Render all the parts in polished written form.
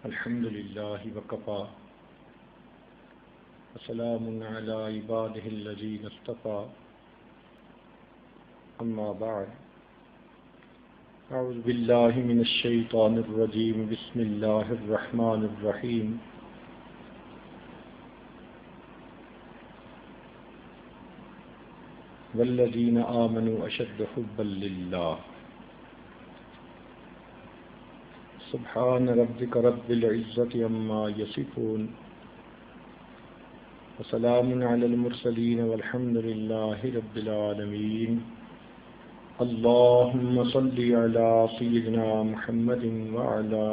الحمد لله وكفى وسلام على عباده الذين اصطفى أما بعد أعوذ بالله من الشيطان الرجيم بسم الله الرحمن الرحيم والذين آمنوا أشد حبا لله سبحان ربك رب العزة عما يصفون وسلام على المرسلين والحمد لله رب العالمين اللهم صل على سيدنا محمد وعلى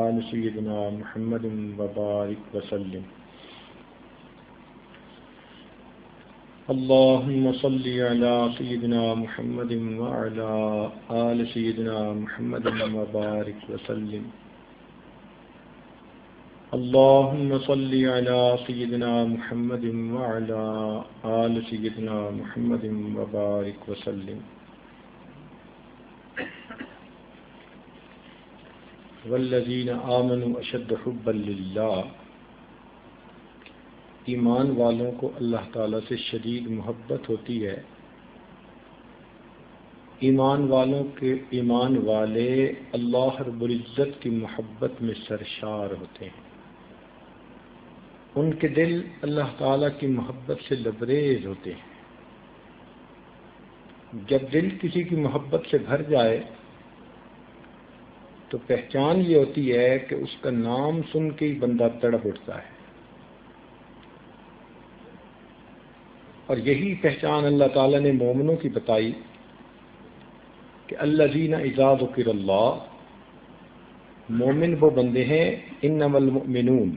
آل سيدنا محمد وبارك وسلم اللهم صل على سيدنا محمد وعلى آل سيدنا محمد وبارك وسلم اللهم صل على سيدنا محمد وعلى آل سيدنا محمد وبارك وسلم والذین آمنوا اشد حبا للہ، ایمان والوں کو اللہ تعالیٰ سے شدید محبت ہوتی ہے۔ ایمان والے اللہ رب العزت کی محبت میں سرشار ہوتے ہیں، ان کے دل اللہ تعالیٰ کی محبت سے لبریز ہوتے ہیں۔ جب دل کسی کی محبت سے بھر جائے تو پہچان یہ ہوتی ہے کہ اس کا نام سن کے ہی بندہ تڑپ اٹھتا ہے، اور یہی پہچان اللہ تعالیٰ نے مومنوں کی بتائی کہ الذین اذا ذکر اللہ، مومن وہ بندے ہیں، انما المؤمنون،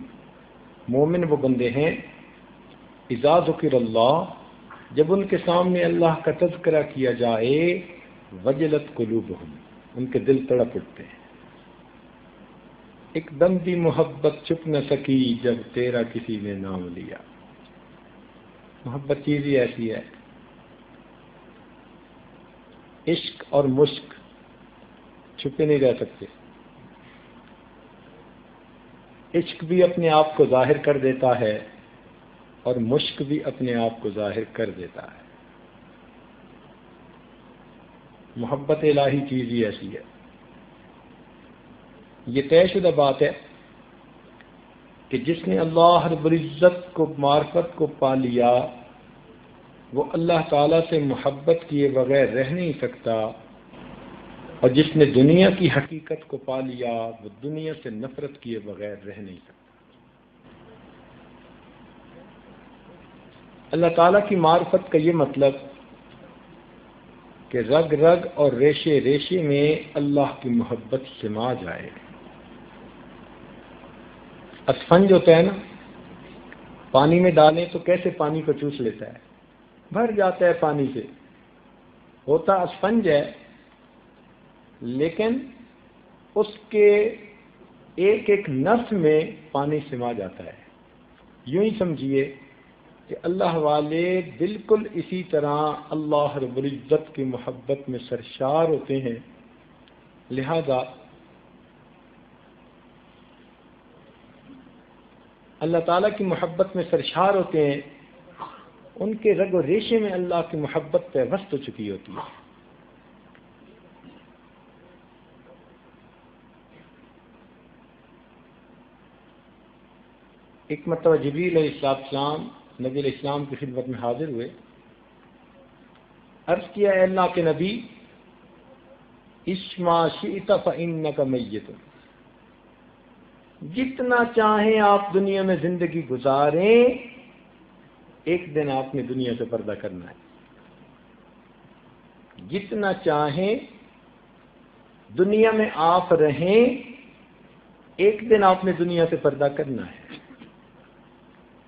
مومن وہ بندے ہیں اذا ذکر اللہ، جب ان کے سامنے اللہ کا تذکرہ کیا جائے، وجلت قلوبہم، ان کے دل تڑپ اٹھتے ہیں۔ ایک دم بھی محبت چھپ نہ سکی جب تیرا کسی نے نام لیا۔ محبت چیز ہی ایسی ہے، عشق اور مشق چھپے نہیں رہ سکتے۔ عشق بھی اپنے آپ کو ظاہر کر دیتا ہے اور مشق بھی اپنے آپ کو ظاہر کر دیتا ہے۔ محبت الہی چیز ہی ایسی ہے۔ یہ طے شدہ بات ہے کہ جس نے اللہ رب العزت کو معرفت کو پا لیا، وہ اللہ تعالیٰ سے محبت کیے بغیر رہ نہیں سکتا، اور جس نے دنیا کی حقیقت کو پا لیا، وہ دنیا سے نفرت کیے بغیر رہ نہیں سکتا۔ اللہ تعالیٰ کی معرفت کا یہ مطلب کہ رگ رگ اور ریشے ریشے میں اللہ کی محبت سما جائے۔ اسفنج ہوتا ہے نا، پانی میں ڈالیں تو کیسے پانی کو چوس لیتا ہے، بھر جاتا ہے پانی سے، ہوتا اسفنج ہے، لیکن اس کے ایک ایک نس میں پانی سما جاتا ہے۔ یوں ہی سمجھیے کہ اللہ والے بالکل اسی طرح اللہ رب العزت کی محبت میں سرشار ہوتے ہیں، لہذا اللہ تعالیٰ کی محبت میں سرشار ہوتے ہیں، ان کے رگ و ریشے میں اللہ کی محبت پیوست ہو چکی ہوتی ہے۔ ایک مرتبہ جبریل علیہ السلام نبی علیہ السلام کی خدمت میں حاضر ہوئے، عرض کیا، اے اللہ کے نبی، عش ما شئت فإنک میت، جتنا چاہیں آپ دنیا میں زندگی گزاریں، ایک دن آپ نے دنیا سے پردہ کرنا ہے۔ جتنا چاہیں دنیا میں آپ رہیں، ایک دن آپ نے دنیا سے پردہ کرنا ہے۔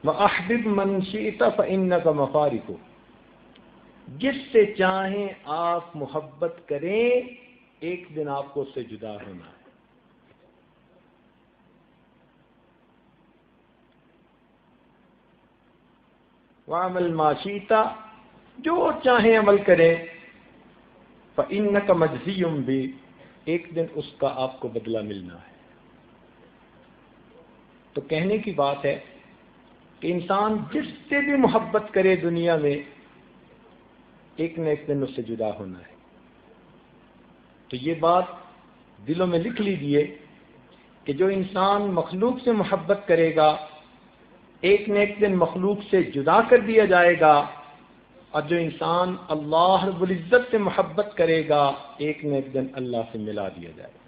وَأَحْبِبْ مَنْ شِئْتَ فَإِنَّكَ مَفَارِقُ، جس سے چاہیں آپ محبت کریں، ایک دن آپ کو اس سے جدا ہونا ہے۔ وَعَمَلْ مَا شِئْتَ، جو چاہیں عمل کریں، فَإِنَّكَ مَجْزِيٌّ بِهِ، ایک دن اس کا آپ کو بدلہ ملنا ہے۔ تو کہنے کی بات ہے کہ انسان جس سے بھی محبت کرے دنیا میں ایک نہ ایک دن اس سے جدا ہونا ہے. تو یہ بات دلوں میں لکھ لیجیے کہ جو انسان مخلوق سے محبت کرے گا ایک نہ ایک دن مخلوق سے جدا کر دیا جائے گا، اور جو انسان اللہ رب العزت سے محبت کرے گا ایک نہ ایک دن اللہ سے ملا دیا جائے گا.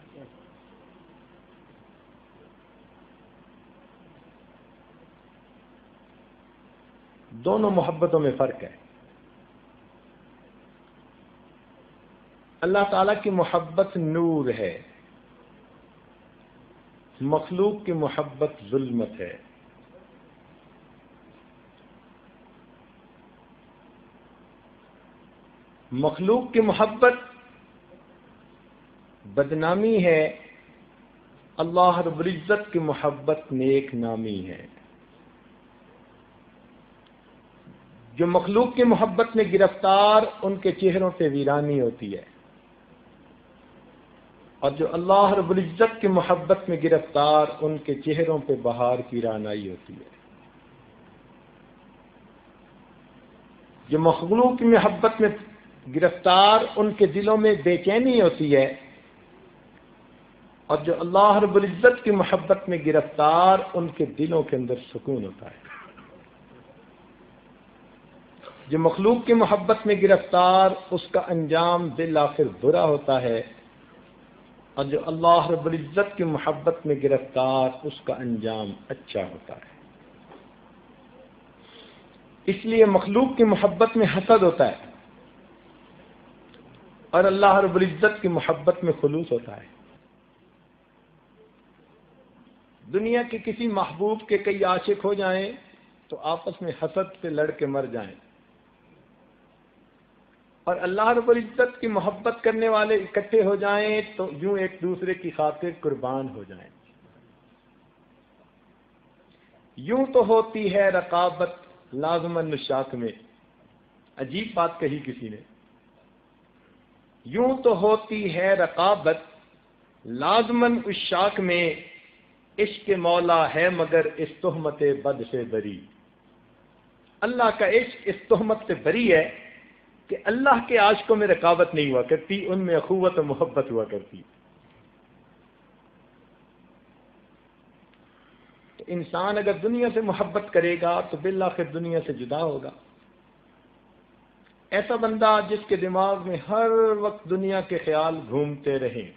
دونوں محبتوں میں فرق ہے. اللہ تعالیٰ کی محبت نور ہے، مخلوق کی محبت ظلمت ہے. مخلوق کی محبت بدنامی ہے، اللہ رب العزت کی محبت نیک نامی ہے. جو مخلوق کی محبت میں گرفتار ان کے چہروں پہ ویرانی ہوتی ہے، اور جو اللہ رب العزت کی محبت میں گرفتار ان کے چہروں پہ بہار کی رعنائی ہوتی ہے. جو مخلوق کی محبت میں گرفتار ان کے دلوں میں بے چینی ہوتی ہے، اور جو اللہ رب العزت کی محبت میں گرفتار ان کے دلوں کے اندر سکون ہوتا ہے. جو مخلوق کی محبت میں گرفتار اس کا انجام بالآخر برا ہوتا ہے، اور جو اللہ رب العزت کی محبت میں گرفتار اس کا انجام اچھا ہوتا ہے. اس لیے مخلوق کی محبت میں حسد ہوتا ہے اور اللہ رب العزت کی محبت میں خلوص ہوتا ہے. دنیا کے کسی محبوب کے کئی عاشق ہو جائیں تو آپس میں حسد سے لڑ کے مر جائیں، اور اللہ رب العزت کی محبت کرنے والے اکٹھے ہو جائیں تو یوں ایک دوسرے کی خاطر قربان ہو جائیں. یوں تو ہوتی ہے رقابت لازماً نشاط میں. عجیب بات کہی کسی نے. یوں تو ہوتی ہے رقابت لازماً عشاق میں، عشق مولا ہے مگر اس تہمت بد سے بری. اللہ کا عشق اس تہمت سے بری ہے کہ اللہ کے عاشقوں میں رقابت نہیں ہوا کرتی، ان میں اخوت و محبت ہوا کرتی. تو انسان اگر دنیا سے محبت کرے گا تو بالآخر دنیا سے جدا ہوگا. ایسا بندہ جس کے دماغ میں ہر وقت دنیا کے خیال گھومتے رہیں،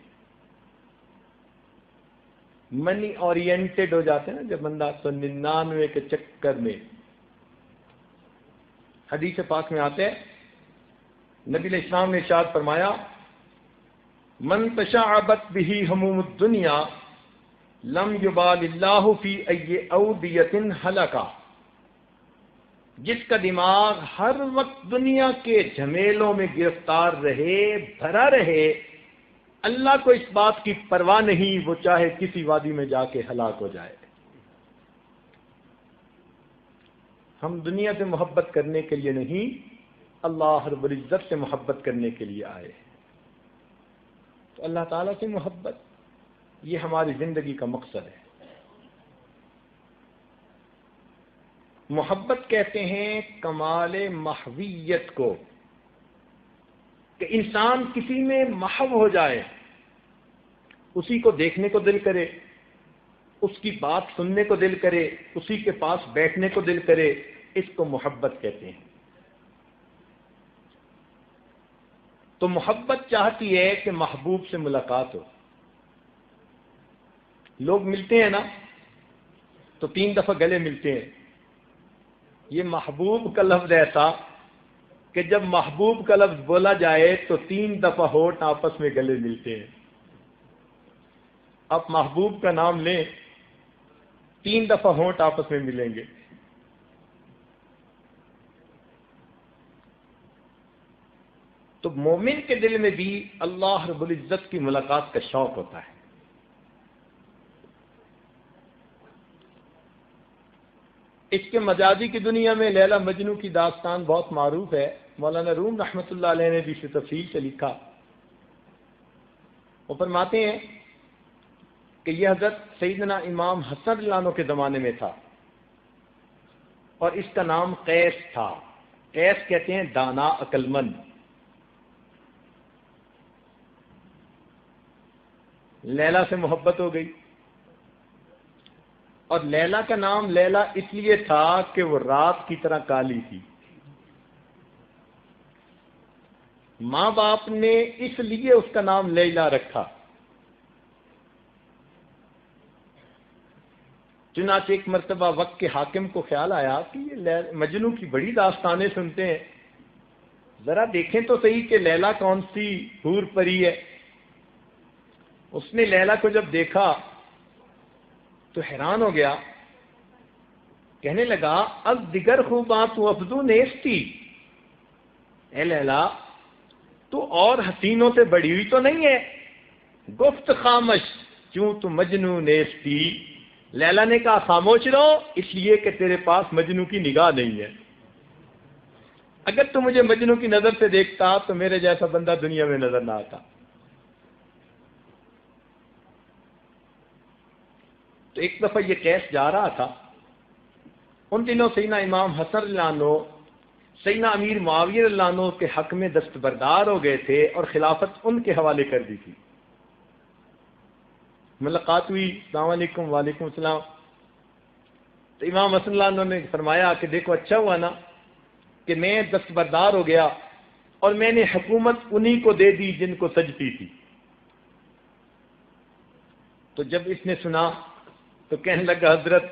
منی اورینٹڈ ہو جاتے ہیں نا جب بندہ، تو 99 کے چکر میں. حدیث پاک میں آتے ہیں نبی علیہ السلام نے ارشاد فرمایا من تشعبت به هموم الدنيا لم يبال الله في اي اودية هلكا. جس کا دماغ ہر وقت دنیا کے جھمیلوں میں گرفتار رہے، بھرا رہے، اللہ کو اس بات کی پرواہ نہیں وہ چاہے کسی وادی میں جا کے ہلاک ہو جائے. ہم دنیا سے محبت کرنے کے لیے نہیں، اللہ رب العزت سے محبت کرنے کے لیے آئے. تو اللہ تعالیٰ سے محبت یہ ہماری زندگی کا مقصد ہے. محبت کہتے ہیں کمال محویت کو، کہ انسان کسی میں محو ہو جائے، اسی کو دیکھنے کو دل کرے، اس کی بات سننے کو دل کرے، اسی کے پاس بیٹھنے کو دل کرے، اس کو محبت کہتے ہیں. تو محبت چاہتی ہے کہ محبوب سے ملاقات ہو. لوگ ملتے ہیں نا تو 3 دفعہ گلے ملتے ہیں. یہ محبوب کا لفظ ایسا کہ جب محبوب کا لفظ بولا جائے تو 3 دفعہ ہونٹ آپس میں گلے ملتے ہیں. آپ محبوب کا نام لیں 3 دفعہ ہونٹ آپس میں ملیں گے. تو مومن کے دل میں بھی اللہ رب العزت کی ملاقات کا شوق ہوتا ہے. اس کے مجازی کی دنیا میں لیلا مجنو کی داستان بہت معروف ہے. مولانا روم رحمۃ اللہ علیہ نے بھی اسے تفصیل سے لکھا. وہ فرماتے ہیں کہ یہ حضرت سیدنا امام حسن رضی اللہ عنہ کے زمانے میں تھا اور اس کا نام قیس تھا. قیس کہتے ہیں دانا عقل مند. لیلا سے محبت ہو گئی اور لیلا کا نام لیلا اس لیے تھا کہ وہ رات کی طرح کالی تھی. ماں باپ نے اس لیے اس کا نام لیلا رکھا. چنانچہ ایک مرتبہ وقت کے حاکم کو خیال آیا کہ یہ مجنو کی بڑی داستانیں سنتے ہیں، ذرا دیکھیں تو صحیح کہ لیلا کون سی حور پری ہے. اس نے لیلا کو جب دیکھا تو حیران ہو گیا. کہنے لگا اب دیگر خوبات و افزو نیستی، اے لیلا تو اور حسینوں سے بڑی ہوئی تو نہیں ہے. گفت خامش کیوں تو مجنو نیستی. لیلا نے کہا خاموش رہو، اس لیے کہ تیرے پاس مجنو کی نگاہ نہیں ہے. اگر تو مجھے مجنو کی نظر سے دیکھتا تو میرے جیسا بندہ دنیا میں نظر نہ آتا. تو ایک دفعہ یہ قیس جا رہا تھا. ان دنوں سیدنا امام حسن رضی اللہ عنہ سیدنا امیر معاویہ رضی اللہ عنہ کے حق میں دستبردار ہو گئے تھے اور خلافت ان کے حوالے کر دی تھی. ملاقات ہوئی، السلام علیکم. وعلیکم السلام. تو امام حسن اللہ عنہ نے فرمایا کہ دیکھو اچھا ہوا نا کہ میں دستبردار ہو گیا اور میں نے حکومت انہی کو دے دی جن کو سجتی تھی. تو جب اس نے سنا تو کہنے لگا حضرت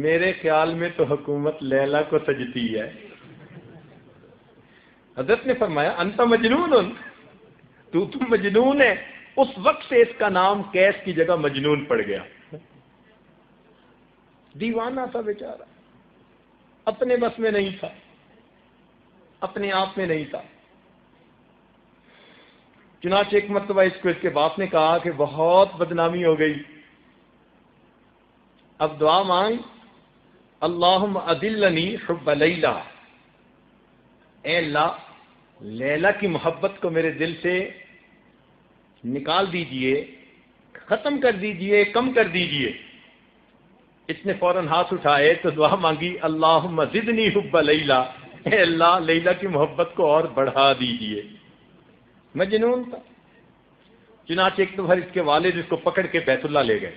میرے خیال میں تو حکومت لیلا کو سجتی ہے. حضرت نے فرمایا انت مجنون، تو مجنون ہے. اس وقت سے اس کا نام قیس کی جگہ مجنون پڑ گیا. دیوانہ تھا بیچارہ، اپنے بس میں نہیں تھا، اپنے آپ میں نہیں تھا. چنانچہ ایک مرتبہ اس کو اس کے باپ نے کہا کہ بہت بدنامی ہو گئی، اب دعا مانگ اللہم اذلنی حب لیلا، اے اللہ لیلا کی محبت کو میرے دل سے نکال دیجئے، ختم کر دیجئے، کم کر دیجئے. اس نے فوراً ہاتھ اٹھائے تو دعا مانگی اللہم زدنی حب لیلا، اے اللہ لیلا کی محبت کو اور بڑھا دیجئے. مجنون تھا. چنانچہ ایک دفعہ اس کے والد اس کو پکڑ کے بیت اللہ لے گئے.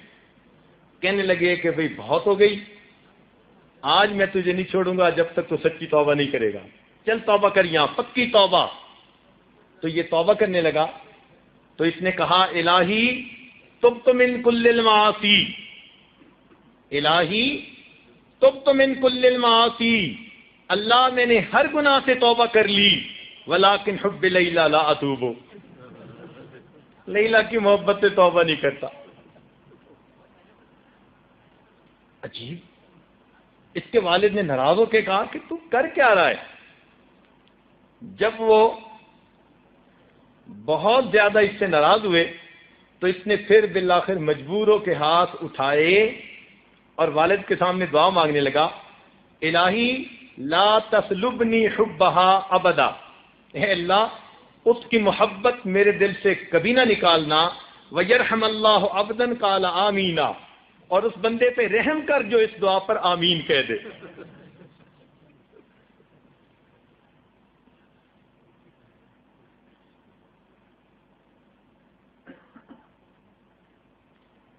کہنے لگے کہ بھئی بہت ہو گئی، آج میں تجھے نہیں چھوڑوں گا جب تک تو سچی توبہ نہیں کرے گا. چل توبہ کر یہاں، پکی توبہ. تو یہ توبہ کرنے لگا تو اس نے کہا الہی تبت من کل المعاصی، الہی تبت من کل المعاصی، اللہ میں نے ہر گناہ سے توبہ کر لی، ولکن حب لیلا لا اتوب، لیلا کی محبت سے توبہ نہیں کرتا. عجیب. اس کے والد نے ناراض ہو کے کہا کہ تو کر کیا رہا ہے؟ جب وہ بہت زیادہ اس سے ناراض ہوئے تو اس نے پھر بالآخر مجبور ہو کے ہاتھ اٹھائے اور والد کے سامنے دعا مانگنے لگا الہی لا تسلبنی حبہا ابدا، اے اللہ اس کی محبت میرے دل سے کبھی نہ نکالنا. ویرحم اللہ عبدا قال آمین، اور اس بندے پہ رحم کر جو اس دعا پر آمین کہہ دے.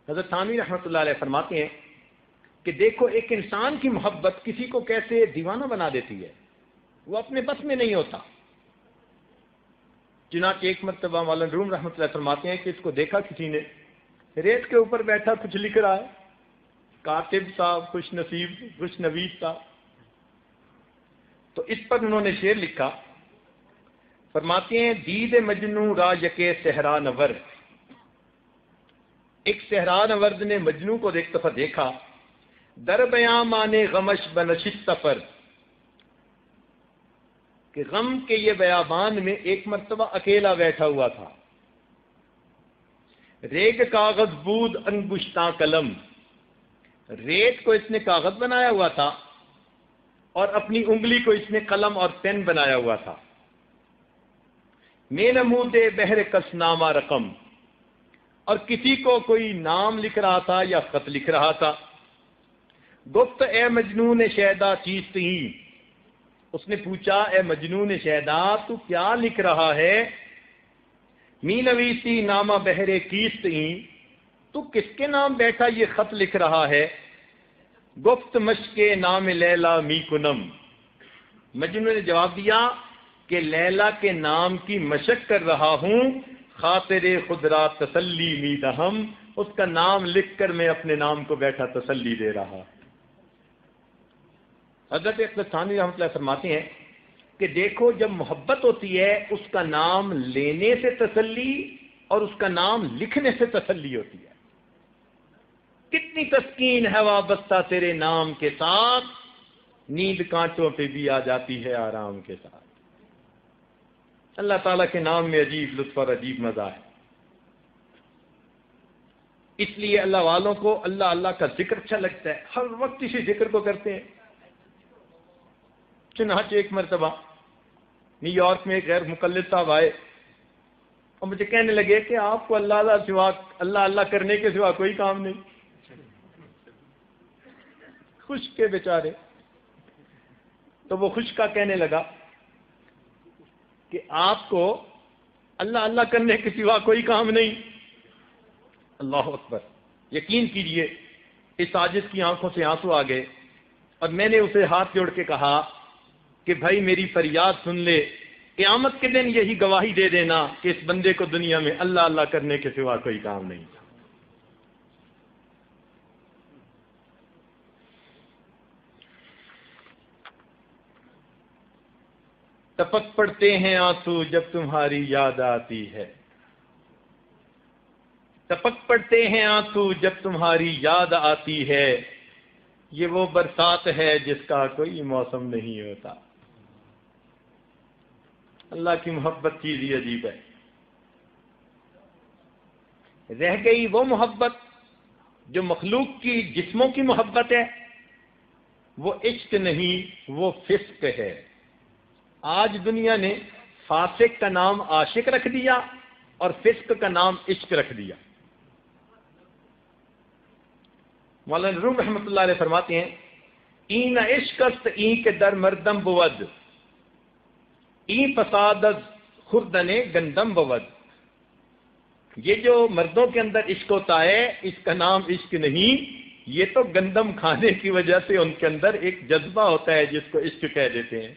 حضرت ثانوی رحمۃ اللہ علیہ فرماتے ہیں کہ دیکھو ایک انسان کی محبت کسی کو کیسے دیوانہ بنا دیتی ہے، وہ اپنے بس میں نہیں ہوتا. چنانچہ ایک مرتبہ مولانا روم رحمۃ اللہ فرماتے ہیں کہ اس کو دیکھا کسی نے ریت کے اوپر بیٹھا کچھ لکھ رہا ہے، کاتب صاحب خوش نصیب خوش نویس تھا. تو اس پر انہوں نے شعر لکھا. فرماتے ہیں دید مجنو را یکے صحرا نور، ایک صحرا نورد نے مجنو کو ایک دفعہ دیکھا. در بیاں مانے غمش بنشست پر، کہ غم کے یہ بیابان میں ایک مرتبہ اکیلا بیٹھا ہوا تھا. ریگ کاغذ بود انگشتاں قلم، ریت کو اس نے کاغذ بنایا ہوا تھا اور اپنی انگلی کو اس نے قلم اور پین بنایا ہوا تھا. میں نمود بہر کس نامہ رقم، اور کسی کو کوئی نام لکھ رہا تھا یا خط لکھ رہا تھا. گفت اے مجنون شیدا چیز تھی. اس نے پوچھا اے مجنون شیدا تو کیا لکھ رہا ہے؟ می نویسی نامہ بہرے کیست ہی. تو کس کے نام بیٹھا یہ خط لکھ رہا ہے؟ گفت مشق نام لیلا می کنم. مجنون نے جواب دیا کہ لیلا کے نام کی مشق کر رہا ہوں. خاطر خود را تسلی می دہم. اس کا نام لکھ کر میں اپنے نام کو بیٹھا تسلی دے رہا. حضرت اقدس ثانوی رحمۃ اللہ فرماتے ہیں کہ دیکھو جب محبت ہوتی ہے اس کا نام لینے سے تسلی اور اس کا نام لکھنے سے تسلی ہوتی ہے. کتنی تسکین ہے وابستہ تیرے نام کے ساتھ، نیند کانٹوں پہ بھی آ جاتی ہے آرام کے ساتھ. اللہ تعالیٰ کے نام میں عجیب لطف اور عجیب مزہ ہے. اس لیے اللہ والوں کو اللہ اللہ کا ذکر اچھا لگتا ہے، ہر وقت اسی ذکر کو کرتے ہیں. چنانچہ ایک مرتبہ نیو یارک میں ایک غیر مقلد صاحب آئے اور مجھے کہنے لگے کہ آپ کو اللہ اللہ کرنے کے سوا کوئی کام نہیں. خوش کے بیچارے. تو وہ خوش کا کہنے لگا کہ آپ کو اللہ اللہ کرنے کے سوا کوئی کام نہیں. اللہ اکبر. یقین کیجئے اس عاجز کی آنکھوں سے آنسو آ گئے اور میں نے اسے ہاتھ جوڑ کے کہا کہ بھائی میری فریاد سن لے، قیامت کے دن یہی گواہی دے دینا کہ اس بندے کو دنیا میں اللہ اللہ کرنے کے سوا کوئی کام نہیں. ٹپک پڑتے ہیں آنسو جب تمہاری یاد آتی ہے. ٹپک پڑتے ہیں آنسو جب تمہاری یاد آتی ہے. یہ وہ برسات ہے جس کا کوئی موسم نہیں ہوتا. اللہ کی محبت چیز ہی عجیب ہے. رہ گئی وہ محبت جو مخلوق کی جسموں کی محبت ہے. وہ عشق نہیں، وہ فسق ہے. آج دنیا نے فاسق کا نام عاشق رکھ دیا اور فسق کا نام عشق رکھ دیا. مولانا روم رحمۃ اللہ علیہ فرماتے ہیں این عشق است این کے در مردم بود، این فساد از خوردن گندم بود. یہ جو مردوں کے اندر عشق ہوتا ہے اس کا نام عشق نہیں، یہ تو گندم کھانے کی وجہ سے ان کے اندر ایک جذبہ ہوتا ہے جس کو عشق کہہ دیتے ہیں.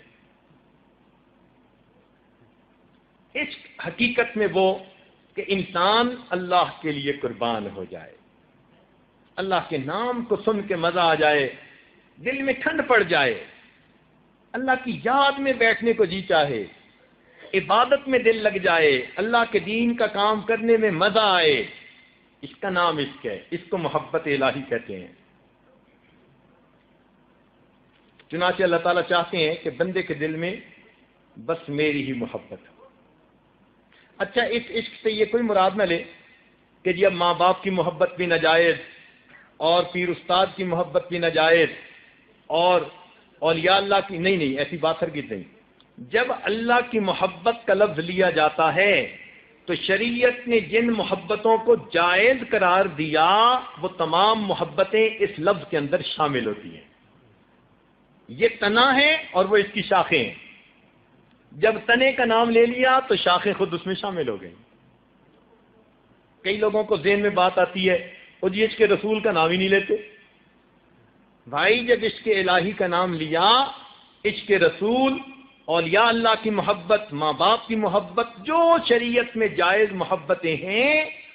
عشق حقیقت میں وہ کہ انسان اللہ کے لیے قربان ہو جائے، اللہ کے نام کو سن کے مزہ آ جائے، دل میں ٹھنڈ پڑ جائے، اللہ کی یاد میں بیٹھنے کو جی چاہے، عبادت میں دل لگ جائے، اللہ کے دین کا کام کرنے میں مزہ آئے. اس کا نام عشق ہے. اس کو محبت الہی کہتے ہیں. چنانچہ اللہ تعالیٰ چاہتے ہیں کہ بندے کے دل میں بس میری ہی محبت ہو. اچھا اس عشق سے یہ کوئی مراد نہ لے کہ جی اب ماں باپ کی محبت بھی ناجائز اور پیر استاد کی محبت بھی ناجائز اور اولیاء اللہ کی، نہیں، ایسی بات ہرگز نہیں. جب اللہ کی محبت کا لفظ لیا جاتا ہے تو شریعت نے جن محبتوں کو جائز قرار دیا وہ تمام محبتیں اس لفظ کے اندر شامل ہوتی ہیں. یہ تنا ہے اور وہ اس کی شاخیں ہیں. جب تنے کا نام لے لیا تو شاخیں خود اس میں شامل ہو گئیں. کئی لوگوں کو ذہن میں بات آتی ہے وہ جی عشق رسول کا نام ہی نہیں لیتے. بھائی جب عشق الہی کا نام لیا، عشق رسول، اولیاء اللہ کی محبت، ماں باپ کی محبت، جو شریعت میں جائز محبتیں ہیں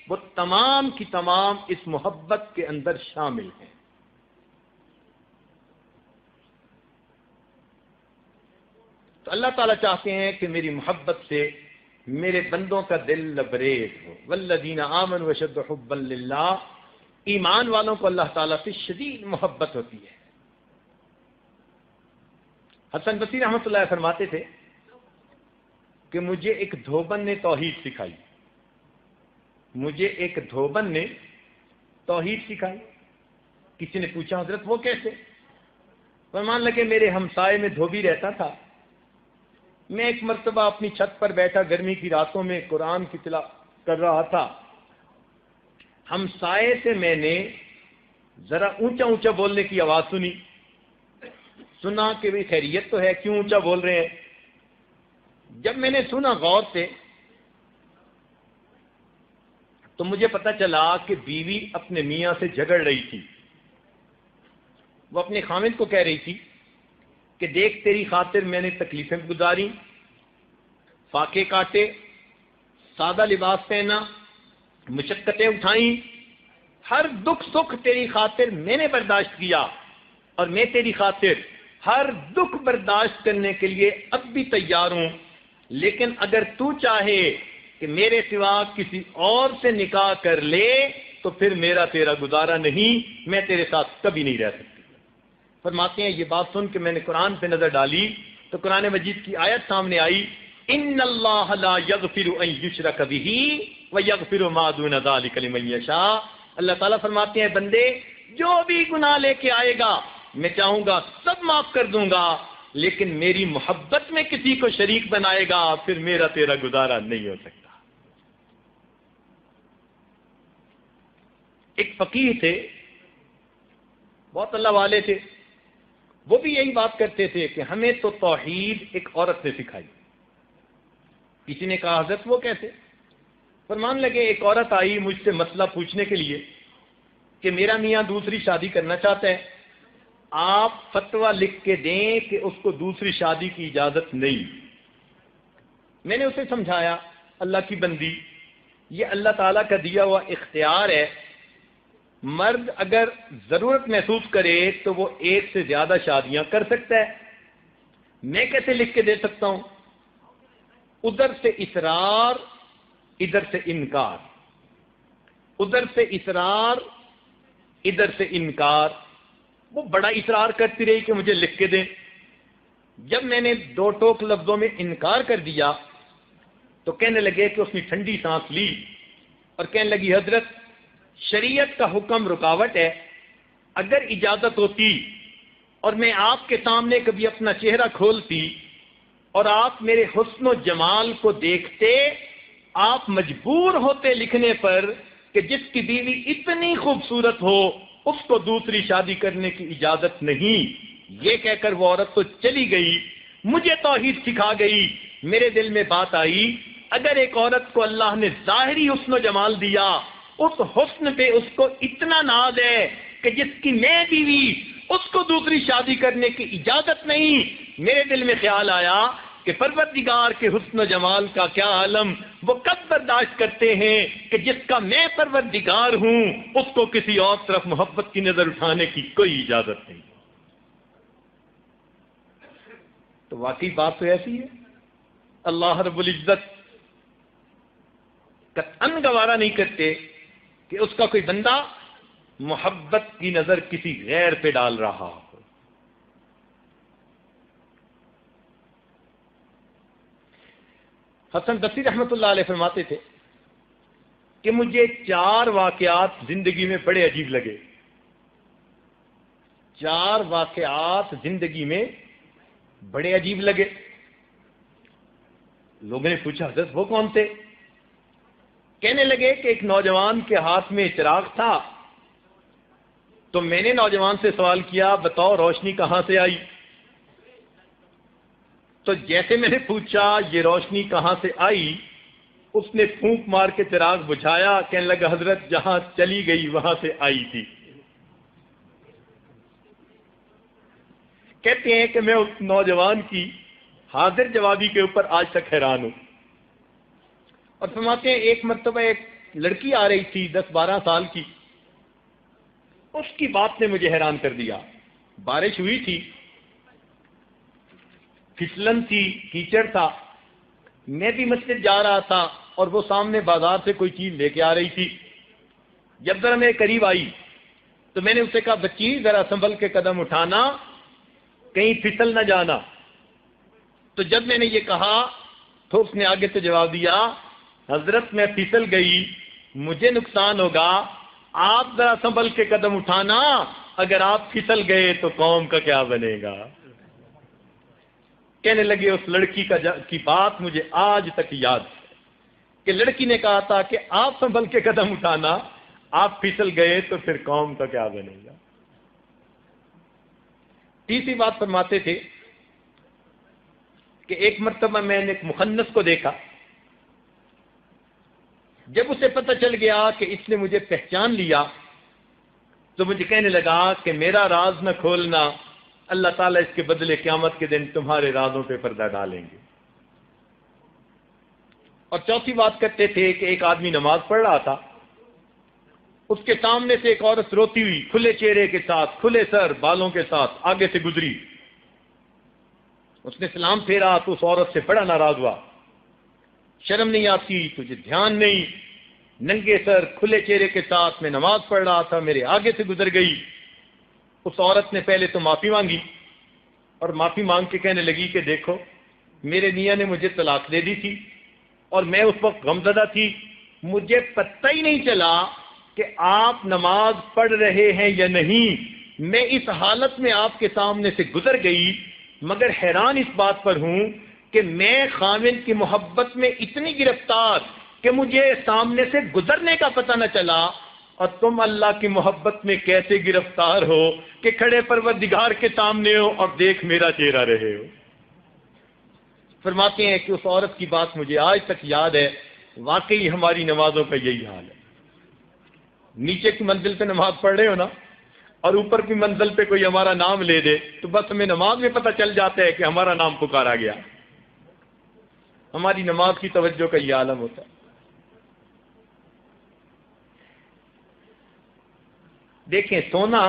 وہ تمام کی تمام اس محبت کے اندر شامل ہیں. تو اللہ تعالیٰ چاہتے ہیں کہ میری محبت سے میرے بندوں کا دل لبریز ہو. والذین آمنوا اشد حبا للہ. ایمان والوں کو اللہ تعالیٰ سے شدید محبت ہوتی ہے. حسن بصری رحمۃ اللہ فرماتے تھے کہ مجھے ایک دھوبن نے توحید سکھائی. مجھے ایک دھوبن نے توحید سکھائی. کسی نے پوچھا حضرت وہ کیسے؟ فرمان لگے میرے ہمسائے میں دھوبی رہتا تھا. میں ایک مرتبہ اپنی چھت پر بیٹھا گرمی کی راتوں میں قرآن کی تلاوت کر رہا تھا. ہمسائے سے میں نے ذرا اونچا اونچا بولنے کی آواز سنا کہ بھئی خیریت تو ہے، کیوں اونچا بول رہے ہیں؟ جب میں نے سنا غور سے تو مجھے پتا چلا کہ بیوی اپنے میاں سے جھگڑ رہی تھی. وہ اپنے خامد کو کہہ رہی تھی کہ دیکھ تیری خاطر میں نے تکلیفیں گزاری، فاقے کاٹے، سادہ لباس پہنا، مشقتیں اٹھائیں، ہر دکھ سکھ تیری خاطر میں نے برداشت کیا، اور میں تیری خاطر ہر دکھ برداشت کرنے کے لیے اب بھی تیار ہوں. لیکن اگر تو چاہے کہ میرے سوا کسی اور سے نکاح کر لے تو پھر میرا تیرا گزارا نہیں، میں تیرے ساتھ کبھی نہیں رہ سکتی. فرماتے ہیں یہ بات سن کے میں نے قرآن پہ نظر ڈالی تو قرآن مجید کی آیت سامنے آئی، ان اللہ لا یغفر ان یشرک بہ ویغفر ما دون ذلک لمن یشاء. اللہ تعالیٰ فرماتے ہیں بندے جو بھی گناہ لے کے آئے گا میں چاہوں گا سب معاف کر دوں گا، لیکن میری محبت میں کسی کو شریک بنائے گا پھر میرا تیرا گزارا نہیں ہو سکتا. ایک فقیہ تھے، بہت اللہ والے تھے، وہ بھی یہی بات کرتے تھے کہ ہمیں تو توحید ایک عورت نے سکھائی. کسی نے کہا حضرت وہ کیسے؟ فرمان لگے ایک عورت آئی مجھ سے مسئلہ پوچھنے کے لیے کہ میرا میاں دوسری شادی کرنا چاہتا ہے، آپ فتویٰ لکھ کے دیں کہ اس کو دوسری شادی کی اجازت نہیں. میں نے اسے سمجھایا اللہ کی بندی، یہ اللہ تعالیٰ کا دیا ہوا اختیار ہے، مرد اگر ضرورت محسوس کرے تو وہ ایک سے زیادہ شادیاں کر سکتا ہے، میں کیسے لکھ کے دے سکتا ہوں؟ ادھر سے اصرار ادھر سے انکار، ادھر سے اصرار ادھر سے انکار. وہ بڑا اصرار کرتی رہی کہ مجھے لکھ کے دیں. جب میں نے دو ٹوک لفظوں میں انکار کر دیا تو کہنے لگے کہ اس نے ٹھنڈی سانس لی اور کہنے لگی حضرت شریعت کا حکم رکاوٹ ہے، اگر اجازت ہوتی اور میں آپ کے سامنے کبھی اپنا چہرہ کھولتی اور آپ میرے حسن و جمال کو دیکھتے، آپ مجبور ہوتے لکھنے پر کہ جس کی بیوی اتنی خوبصورت ہو اس کو دوسری شادی کرنے کی اجازت نہیں. یہ کہہ کر وہ عورت تو چلی گئی، مجھے توحید سکھا گئی. میرے دل میں بات آئی اگر ایک عورت کو اللہ نے ظاہری حسن و جمال دیا، اس حسن پہ اس کو اتنا ناز ہے کہ جس کی میں بیوی اس کو دوسری شادی کرنے کی اجازت نہیں. میرے دل میں خیال آیا کہ پروردگار کے حسن و جمال کا کیا عالم وہ کب برداشت کرتے ہیں کہ جس کا میں پروردگار ہوں اس کو کسی اور طرف محبت کی نظر اٹھانے کی کوئی اجازت نہیں. تو واقعی بات تو ایسی ہے، اللہ رب العزت قطعاً گوارا نہیں کرتے کہ اس کا کوئی بندہ محبت کی نظر کسی غیر پہ ڈال رہا ہو. حسن بصری رحمۃ اللہ علیہ فرماتے تھے کہ مجھے 4 واقعات زندگی میں بڑے عجیب لگے. 4 واقعات زندگی میں بڑے عجیب لگے. لوگوں نے پوچھا حضرت وہ کون تھے؟ کہنے لگے کہ ایک نوجوان کے ہاتھ میں چراغ تھا تو میں نے نوجوان سے سوال کیا بتاؤ روشنی کہاں سے آئی؟ تو جیسے میں نے پوچھا یہ روشنی کہاں سے آئی، اس نے پھونک مار کے چراغ بجھایا، کہنے لگا حضرت جہاں چلی گئی وہاں سے آئی تھی. کہتے ہیں کہ میں اس نوجوان کی حاضر جوابی کے اوپر آج تک حیران ہوں. اور فرماتے ہیں ایک مرتبہ ایک لڑکی آ رہی تھی 10-12 سال کی، اس کی بات نے مجھے حیران کر دیا. بارش ہوئی تھی، پھسلن تھی، کیچڑ تھا، میں بھی مسجد جا رہا تھا اور وہ سامنے بازار سے کوئی چیز لے کے آ رہی تھی. جب ذرا میرے قریب آئی تو میں نے اسے کہا بچی ذرا سنبھل کے قدم اٹھانا، کہیں پھسل نہ جانا. تو جب میں نے یہ کہا تو اس نے آگے سے جواب دیا حضرت میں پھسل گئی مجھے نقصان ہوگا، آپ ذرا سنبھل کے قدم اٹھانا، اگر آپ پھسل گئے تو قوم کا کیا بنے گا. کہنے لگے اس لڑکی کی بات مجھے آج تک یاد ہے کہ لڑکی نے کہا تھا کہ آپ سنبھل کے قدم اٹھانا، آپ پھسل گئے تو پھر قوم کا کیا بنے گا؟ تیسری بات فرماتے تھے کہ ایک مرتبہ میں نے ایک مخنث کو دیکھا، جب اسے پتہ چل گیا کہ اس نے مجھے پہچان لیا تو مجھے کہنے لگا کہ میرا راز نہ کھولنا، اللہ تعالیٰ اس کے بدلے قیامت کے دن تمہارے رازوں پہ پردہ ڈالیں گے۔ اور چوتھی بات کرتے تھے کہ ایک آدمی نماز پڑھ رہا تھا، اس کے سامنے سے ایک عورت روتی ہوئی کھلے چہرے کے ساتھ، کھلے سر بالوں کے ساتھ آگے سے گزری۔ اس نے سلام پھیرا تو اس عورت سے بڑا ناراض ہوا، شرم نہیں آتی، تجھے دھیان نہیں، ننگے سر کھلے چہرے کے ساتھ میں نماز پڑھ رہا تھا، میرے آگے سے گزر گئی۔ اس عورت نے پہلے تو معافی مانگی اور معافی مانگ کے کہنے لگی کہ دیکھو میرے میاں نے مجھے طلاق دے دی تھی اور میں اس وقت غمزدہ تھی، مجھے پتہ ہی نہیں چلا کہ آپ نماز پڑھ رہے ہیں یا نہیں، میں اس حالت میں آپ کے سامنے سے گزر گئی، مگر حیران اس بات پر ہوں کہ میں خاوند کی محبت میں اتنی گرفتار کہ مجھے سامنے سے گزرنے کا پتہ نہ چلا، اور تم اللہ کی محبت میں کیسے گرفتار ہو کہ کھڑے پروردگار کے سامنے ہو اور دیکھ میرا چہرہ رہے ہو۔ فرماتے ہیں کہ اس عورت کی بات مجھے آج تک یاد ہے، واقعی ہماری نمازوں کا یہی حال ہے، نیچے کی منزل پہ نماز پڑھ رہے ہو نا، اور اوپر کی منزل پہ کوئی ہمارا نام لے دے تو بس ہمیں نماز میں پتہ چل جاتا ہے کہ ہمارا نام پکارا گیا۔ ہماری نماز کی توجہ کا یہ عالم ہوتا ہے۔ دیکھیں سونا،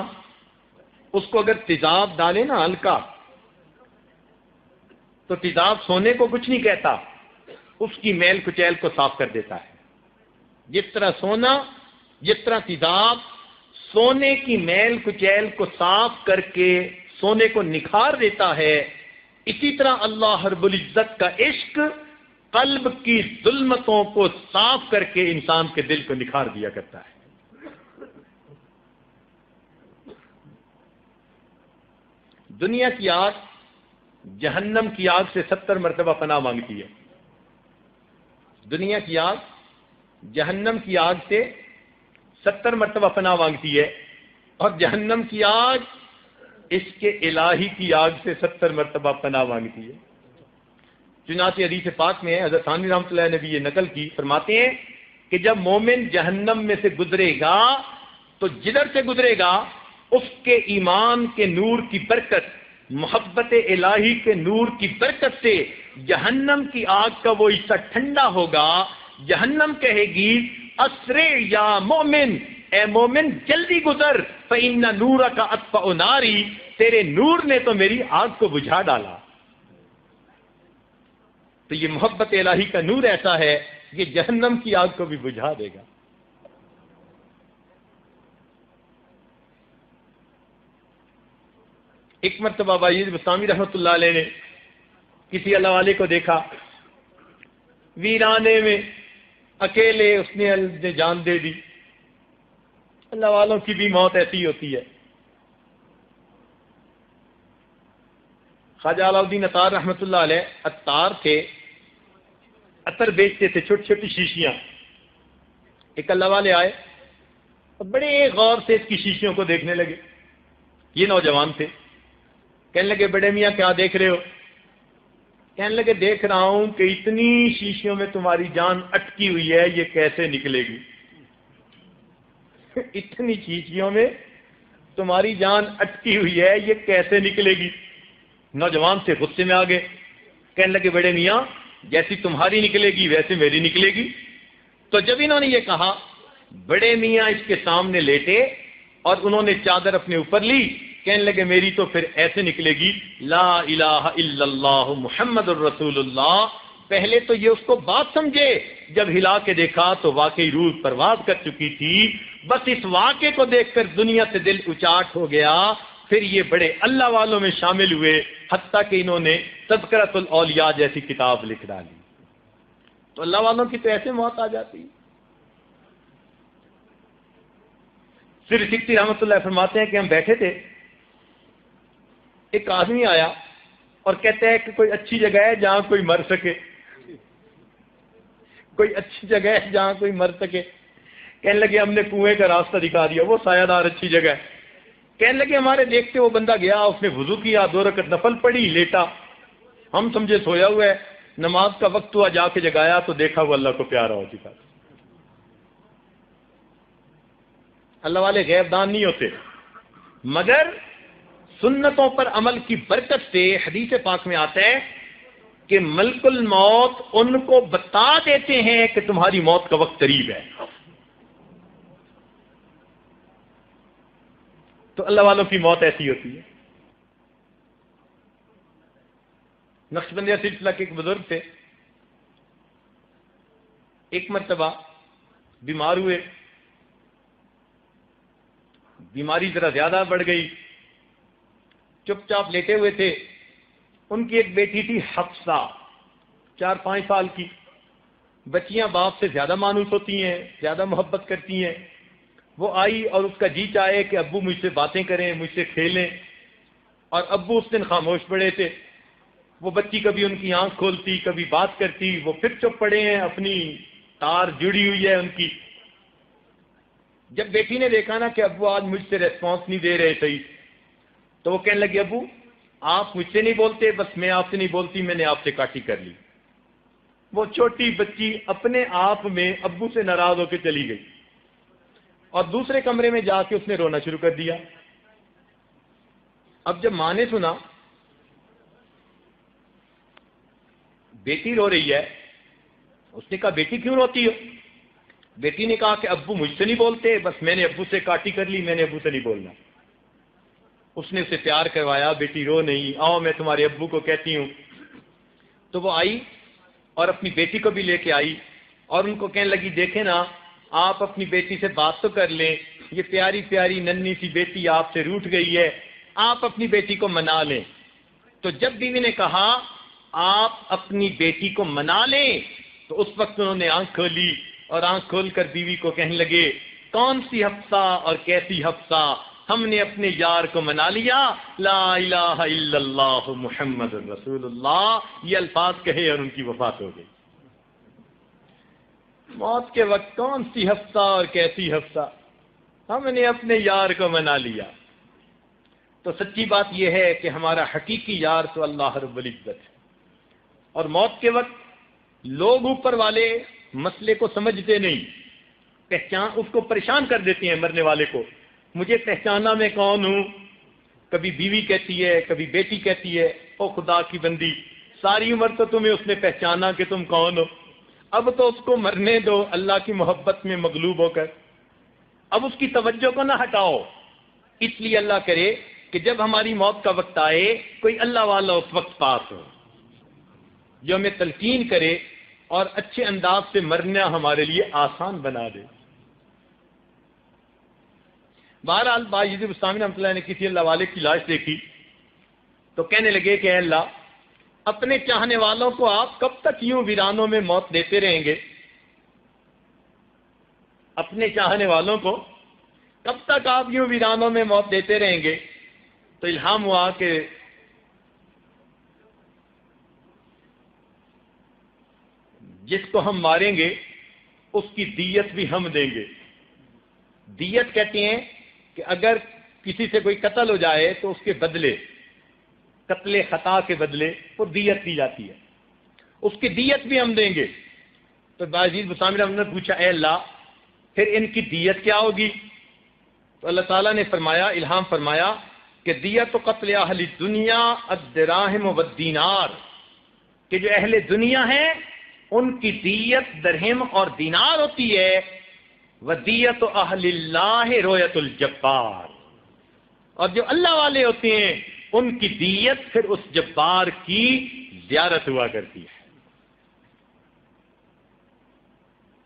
اس کو اگر تیزاب ڈالے نا ہلکا، تو تیزاب سونے کو کچھ نہیں کہتا، اس کی میل کچیل کو صاف کر دیتا ہے۔ جس طرح سونا، جس طرح تیزاب سونے کی میل کچیل کو صاف کر کے سونے کو نکھار دیتا ہے، اسی طرح اللہ رب العزت کا عشق قلب کی ظلمتوں کو صاف کر کے انسان کے دل کو نکھار دیا کرتا ہے۔ دنیا کی آگ جہنم کی آگ سے 70 مرتبہ پناہ مانگتی ہے۔ دنیا کی آگ جہنم کی آگ سے 70 مرتبہ پناہ مانگتی ہے، اور جہنم کی آگ اس کے الہی کی آگ سے 70 مرتبہ پناہ مانگتی ہے۔ چنانچہ حدیث پاک میں حضرت ثانوی رحمۃ اللہ نے بھی یہ نقل کی، فرماتے ہیں کہ جب مومن جہنم میں سے گزرے گا تو جدھر سے گزرے گا اس کے ایمان کے نور کی برکت، محبت الہی کے نور کی برکت سے جہنم کی آگ کا وہ حصہ ٹھنڈا ہوگا۔ جہنم کہے گی اسرع یا مومن، اے مومن جلدی گزر، فإن نورک اطفأ ناری، تیرے نور نے تو میری آگ کو بجھا ڈالا۔ تو یہ محبت الہی کا نور ایسا ہے یہ جہنم کی آگ کو بھی بجھا دے گا۔ ایک مرتبہ باجید بستامی رحمۃ اللہ علیہ نے کسی اللہ والے کو دیکھا، ویرانے میں اکیلے اس نے جان دے دی۔ اللہ والوں کی بھی موت ایسی ہوتی ہے۔ خواجہ علاء الدین عطار رحمۃ اللہ علیہ عطار تھے، عطر بیچتے تھے، چھوٹی چھوٹی شیشیاں۔ ایک اللہ والے آئے اور بڑے غور سے اس کی شیشیوں کو دیکھنے لگے۔ یہ نوجوان تھے، کہنے لگے بڑے میاں کیا دیکھ رہے ہو؟ کہنے لگے دیکھ رہا ہوں کہ اتنی شیشیوں میں تمہاری جان اٹکی ہوئی ہے، یہ کیسے نکلے گی؟ اتنی شیشیوں میں تمہاری جان اٹکی ہوئی ہے، یہ کیسے نکلے گی؟ نوجوان سے غصے میں آ گئے، کہنے لگے بڑے میاں جیسی تمہاری نکلے گی ویسے میری نکلے گی۔ تو جب انہوں نے یہ کہا، بڑے میاں اس کے سامنے لیٹے اور انہوں نے چادر اپنے اوپر لی، کہنے لگے میری تو پھر ایسے نکلے گی، لا الہ الا اللہ محمد الرسول اللہ۔ پہلے تو یہ اس کو بات سمجھے، جب ہلا کے دیکھا تو واقعی روح پرواز کر چکی تھی۔ بس اس واقعے کو دیکھ کر دنیا سے دل اچاٹ ہو گیا۔ پھر یہ بڑے اللہ والوں میں شامل ہوئے، حتیٰ کہ انہوں نے تذکرۃ الاولیاء جیسی کتاب لکھ ڈالی۔ تو اللہ والوں کی تو ایسے موت آ جاتی۔ سر سکتی رحمۃ اللہ فرماتے ہیں کہ ہم بیٹھے تھے، ایک آدمی آیا اور کہتا ہے کہ کوئی اچھی جگہ ہے جہاں کوئی مر سکے، کوئی اچھی جگہ ہے جہاں کوئی مر سکے۔ کہنے لگے ہم نے کنویں کا راستہ دکھا دیا، وہ سایہ دار اچھی جگہ ہے۔ کہنے لگے ہمارے دیکھتے وہ بندہ گیا، اس نے وضو کیا، 2 رکعت نفل پڑھی، لیٹا، ہم سمجھے سویا ہوا ہے، نماز کا وقت ہوا، جا کے جگایا تو دیکھا وہ اللہ کو پیارا ہو چکا۔ اللہ والے غیب دان نہیں ہوتے، مگر سنتوں پر عمل کی برکت سے حدیث پاک میں آتا ہے کہ ملک الموت ان کو بتا دیتے ہیں کہ تمہاری موت کا وقت قریب ہے۔ تو اللہ والوں کی موت ایسی ہوتی ہے۔ نقشبندیہ سلسلہ کے ایک بزرگ تھے، ایک مرتبہ بیمار ہوئے، بیماری ذرا زیادہ بڑھ گئی، چپ چاپ لیٹے ہوئے تھے۔ ان کی ایک بیٹی تھی حفصہ، 4-5 سال کی۔ بچیاں باپ سے زیادہ مانوس ہوتی ہیں، زیادہ محبت کرتی ہیں۔ وہ آئی اور اس کا جی چاہے کہ ابو مجھ سے باتیں کریں، مجھ سے کھیلیں، اور ابو اس دن خاموش پڑے تھے۔ وہ بچی کبھی ان کی آنکھ کھولتی، کبھی بات کرتی، وہ پھر چپ پڑے ہیں، اپنی تار جڑی ہوئی ہے ان کی۔ جب بیٹی نے دیکھا نا کہ ابو آج مجھ سے ریسپانس نہیں دے رہے صحیح، تو وہ کہنے لگی ابو آپ مجھ سے نہیں بولتے، بس میں آپ سے نہیں بولتی، میں نے آپ سے کاٹی کر لی۔ وہ چھوٹی بچی اپنے آپ میں ابو سے ناراض ہو کے چلی گئی، اور دوسرے کمرے میں جا کے اس نے رونا شروع کر دیا۔ اب جب ماں نے سنا بیٹی رو رہی ہے، اس نے کہا بیٹی کیوں روتی ہو؟ بیٹی نے کہا کہ ابو مجھ سے نہیں بولتے، بس میں نے ابو سے کاٹی کر لی، میں نے ابو سے نہیں بولنا۔ اس نے اسے پیار کروایا، بیٹی رو نہیں، آؤ میں تمہارے ابو کو کہتی ہوں۔ تو وہ آئی اور اپنی بیٹی کو بھی لے کے آئی، اور ان کو کہنے لگی دیکھیں نا آپ اپنی بیٹی سے بات تو کر لیں، یہ پیاری پیاری ننھی سی بیٹی آپ سے روٹھ گئی ہے، آپ اپنی بیٹی کو منا لیں۔ تو جب بیوی نے کہا آپ اپنی بیٹی کو منا لیں، تو اس وقت انہوں نے آنکھ کھولی، اور آنکھ کھول کر بیوی کو کہنے لگے کون سی حفصہ اور کیسی حفصہ، ہم نے اپنے یار کو منا لیا، لا الہ الا اللہ محمد رسول اللہ، یہ الفاظ کہے اور ان کی وفات ہو گئی۔ موت کے وقت کون سی حفصہ اور کیسی حفصہ، ہم نے اپنے یار کو منا لیا۔ تو سچی بات یہ ہے کہ ہمارا حقیقی یار تو اللہ رب العزت ہے، اور موت کے وقت لوگ اوپر والے مسئلے کو سمجھتے نہیں، پہچان اس کو پریشان کر دیتے ہیں مرنے والے کو، مجھے پہچانا میں کون ہوں۔ کبھی بیوی کہتی ہے، کبھی بیٹی کہتی ہے او خدا کی بندی ساری عمر تو تمہیں اس نے پہچانا کہ تم کون ہو، اب تو اس کو مرنے دو اللہ کی محبت میں مغلوب ہو کر، اب اس کی توجہ کو نہ ہٹاؤ۔ اس لیے اللہ کرے کہ جب ہماری موت کا وقت آئے کوئی اللہ والا اس وقت پاس ہو جو ہمیں تلقین کرے اور اچھے انداز سے مرنا ہمارے لیے آسان بنا دے۔ بہرحال باجد بستامی رحمۃ اللہ نے کسی اللہ والے کی لاش دیکھی تو کہنے لگے کہ اے اللہ اپنے چاہنے والوں کو آپ کب تک یوں ویرانوں میں موت دیتے رہیں گے؟ اپنے چاہنے والوں کو کب تک آپ یوں ویرانوں میں موت دیتے رہیں گے؟ تو الہام ہوا کہ جس کو ہم ماریں گے اس کی دیت بھی ہم دیں گے۔ دیت کہتے ہیں کہ اگر کسی سے کوئی قتل ہو جائے تو اس کے بدلے، قتل خطا کے بدلے وہ دیت دی جاتی ہے، اس کی دیت بھی ہم دیں گے۔ تو باعزیز بسامر نے پوچھا اے اللہ پھر ان کی دیت کیا ہوگی؟ تو اللہ تعالیٰ نے فرمایا، الہام فرمایا کہ دیت و قتل اہل دنیا الدراہم والدینار، کہ جو اہل دنیا ہیں ان کی دیت درہم اور دینار ہوتی ہے، ودیت اہل اللہ رویت الجبار، اور جو اللہ والے ہوتے ہیں ان کی دیت پھر اس جبار کی زیارت ہوا کرتی ہے۔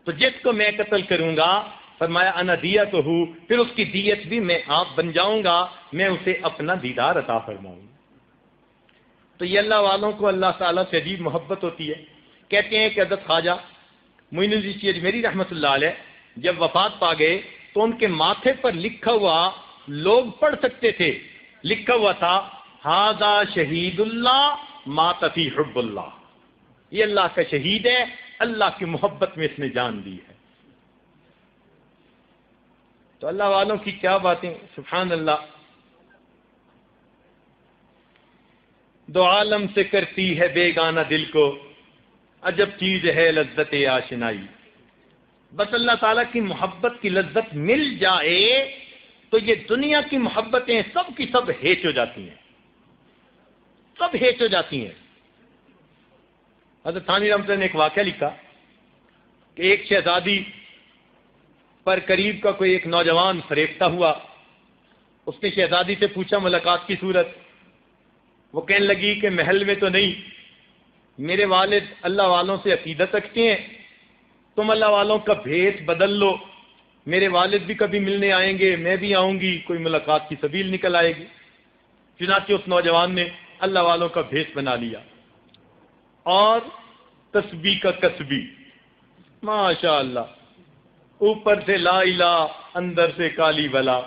تو جس کو میں قتل کروں گا فرمایا انا دیت ہوں، پھر اس کی دیت بھی میں آپ بن جاؤں گا، میں اسے اپنا دیدار عطا فرماؤں گا۔ تو یہ اللہ والوں کو اللہ تعالیٰ سے عجیب محبت ہوتی ہے۔ کہتے ہیں کہ حضرت خواجہ معین الدین چشتی اجمیری رحمۃ اللہ علیہ جب وفات پا گئے تو ان کے ماتھے پر لکھا ہوا لوگ پڑھ سکتے تھے، لکھا ہوا تھا ھذا شہید اللہ مات فی حب اللہ، یہ اللہ کا شہید ہے، اللہ کی محبت میں اس نے جان دی ہے۔ تو اللہ والوں کی کیا باتیں، سبحان اللہ. دو عالم سے کرتی ہے بیگانہ دل کو، عجب چیز ہے لذت آشنائی. بس اللہ تعالیٰ کی محبت کی لذت مل جائے تو یہ دنیا کی محبتیں سب کی سب ہیچ ہو جاتی ہیں، سب ہیچ ہو جاتی ہیں. حضرت ثانی رحمۃ اللہ نے ایک واقعہ لکھا کہ ایک شہزادی پر قریب کا کوئی ایک نوجوان فریفتہ ہوا. اس نے شہزادی سے پوچھا ملاقات کی صورت. وہ کہنے لگی کہ محل میں تو نہیں، میرے والد اللہ والوں سے عقیدت رکھتے ہیں، تم اللہ والوں کا بھیس بدل لو، میرے والد بھی کبھی ملنے آئیں گے، میں بھی آؤں گی، کوئی ملاقات کی سبیل نکل آئے گی. چنانچہ اس نوجوان نے اللہ والوں کا بھیس بنا لیا اور تسبیح کا کسبی، ماشاء اللہ، اوپر سے لا الہ اندر سے کالی بلا،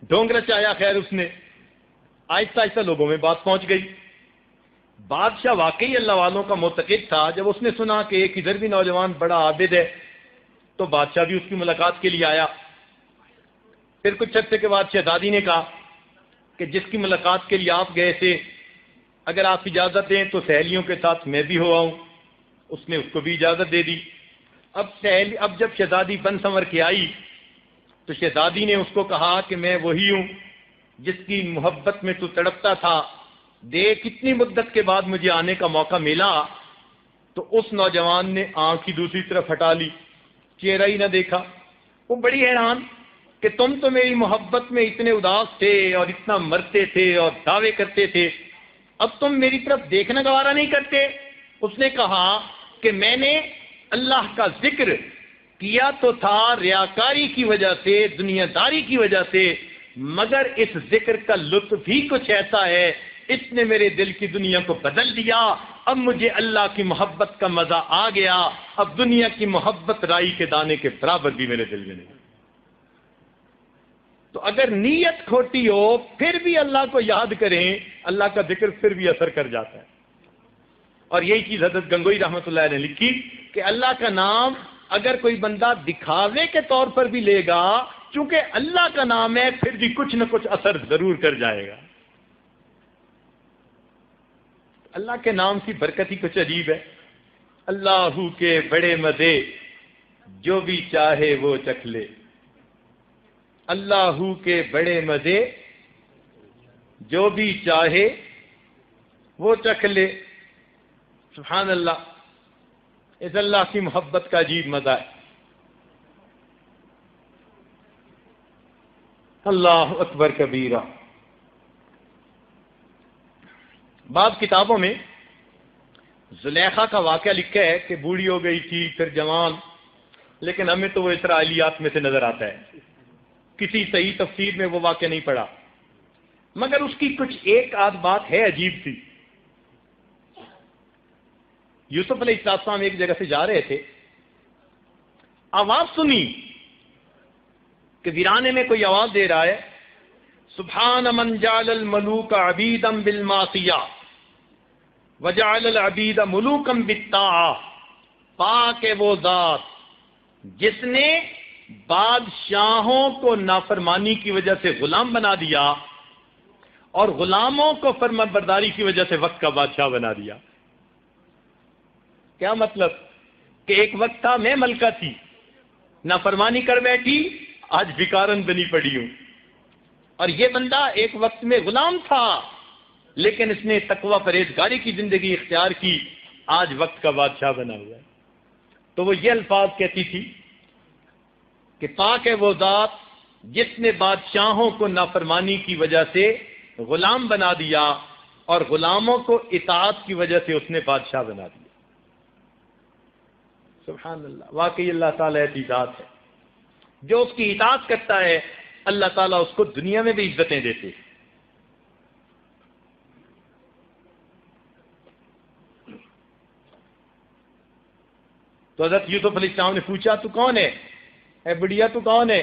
ڈھونگ رچایا. خیر اس نے آہستہ آہستہ لوگوں میں بات پہنچ گئی. بادشاہ واقعی اللہ والوں کا معتقد تھا. جب اس نے سنا کہ ایک ادھر بھی نوجوان بڑا عابد ہے تو بادشاہ بھی اس کی ملاقات کے لیے آیا. پھر کچھ عرصے کے بعد شہزادی نے کہا کہ جس کی ملاقات کے لیے آپ گئے تھے، اگر آپ اجازت دیں تو سہیلیوں کے ساتھ میں بھی ہو آؤں. اس نے اس کو بھی اجازت دے دی. اب جب شہزادی بن سنور کے آئی تو شہزادی نے اس کو کہا کہ میں وہی ہوں جس کی محبت میں تو تڑپتا تھا، دیکھ کتنی مدت کے بعد مجھے آنے کا موقع ملا. تو اس نوجوان نے آنکھ ہی دوسری طرف ہٹا لی، چہرہ ہی نہ دیکھا. وہ بڑی حیران کہ تم تو میری محبت میں اتنے اداس تھے اور اتنا مرتے تھے اور دعوے کرتے تھے، اب تم میری طرف دیکھنا گوارا نہیں کرتے. اس نے کہا کہ میں نے اللہ کا ذکر کیا تو تھا ریاکاری کی وجہ سے، دنیا داری کی وجہ سے، مگر اس ذکر کا لطف بھی کچھ ایسا ہے، اس نے میرے دل کی دنیا کو بدل دیا. اب مجھے اللہ کی محبت کا مزہ آ گیا، اب دنیا کی محبت رائی کے دانے کے برابر بھی میرے دل میں نہیں. تو اگر نیت کھوٹی ہو پھر بھی اللہ کو یاد کریں، اللہ کا ذکر پھر بھی اثر کر جاتا ہے. اور یہی چیز حضرت گنگوئی رحمۃ اللہ نے لکھی کہ اللہ کا نام اگر کوئی بندہ دکھاوے کے طور پر بھی لے گا، چونکہ اللہ کا نام ہے، پھر بھی کچھ نہ کچھ اثر ضرور کر جائے گا. اللہ کے نام کی برکت ہی کچھ عجیب ہے. اللہ کے بڑے مزے جو بھی چاہے وہ چکھ لے، اللہ کے بڑے مزے جو بھی چاہے وہ چکھ لے. سبحان اللہ، اس اللہ کی محبت کا عجیب مزہ ہے. اللہ اکبر کبیرہ. بعض کتابوں میں زلیخا کا واقعہ لکھا ہے کہ بوڑھی ہو گئی تھی پھر جوان، لیکن ہمیں تو وہ اسرائیلیات میں سے نظر آتا ہے، کسی صحیح تفسیر میں وہ واقعہ نہیں پڑا. مگر اس کی کچھ ایک آدھ بات ہے عجیب سی. یوسف علیہ السلام ایک جگہ سے جا رہے تھے، آواز سنی کہ ویرانے میں کوئی آواز دے رہا ہے، سبحان من جعل الملوک عبیدا بالمعصیہ وجعل العبید ملوکا بالطاعہ. پاک ہے وہ ذات جس نے بادشاہوں کو نافرمانی کی وجہ سے غلام بنا دیا اور غلاموں کو فرما برداری کی وجہ سے وقت کا بادشاہ بنا دیا. کیا مطلب کہ ایک وقت تھا میں ملکہ تھی، نافرمانی کر بیٹھی، آج بھکارن بنی پڑی ہوں. اور یہ بندہ ایک وقت میں غلام تھا لیکن اس نے تقوی پرہیزگاری کی زندگی اختیار کی، آج وقت کا بادشاہ بنا ہوا ہے. تو وہ یہ الفاظ کہتی تھی کہ پاک ہے وہ ذات جس نے بادشاہوں کو نافرمانی کی وجہ سے غلام بنا دیا اور غلاموں کو اطاعت کی وجہ سے اس نے بادشاہ بنا دیا. سبحان اللہ. واقعی اللہ تعالیٰ ایسی ذات ہے، جو اس کی اطاعت کرتا ہے اللہ تعالیٰ اس کو دنیا میں بھی عزتیں دیتے ہیں. تو حضرت یوسف علیہ السلام نے پوچھا تو کون ہے؟ اے بڑھیا تو کون ہے؟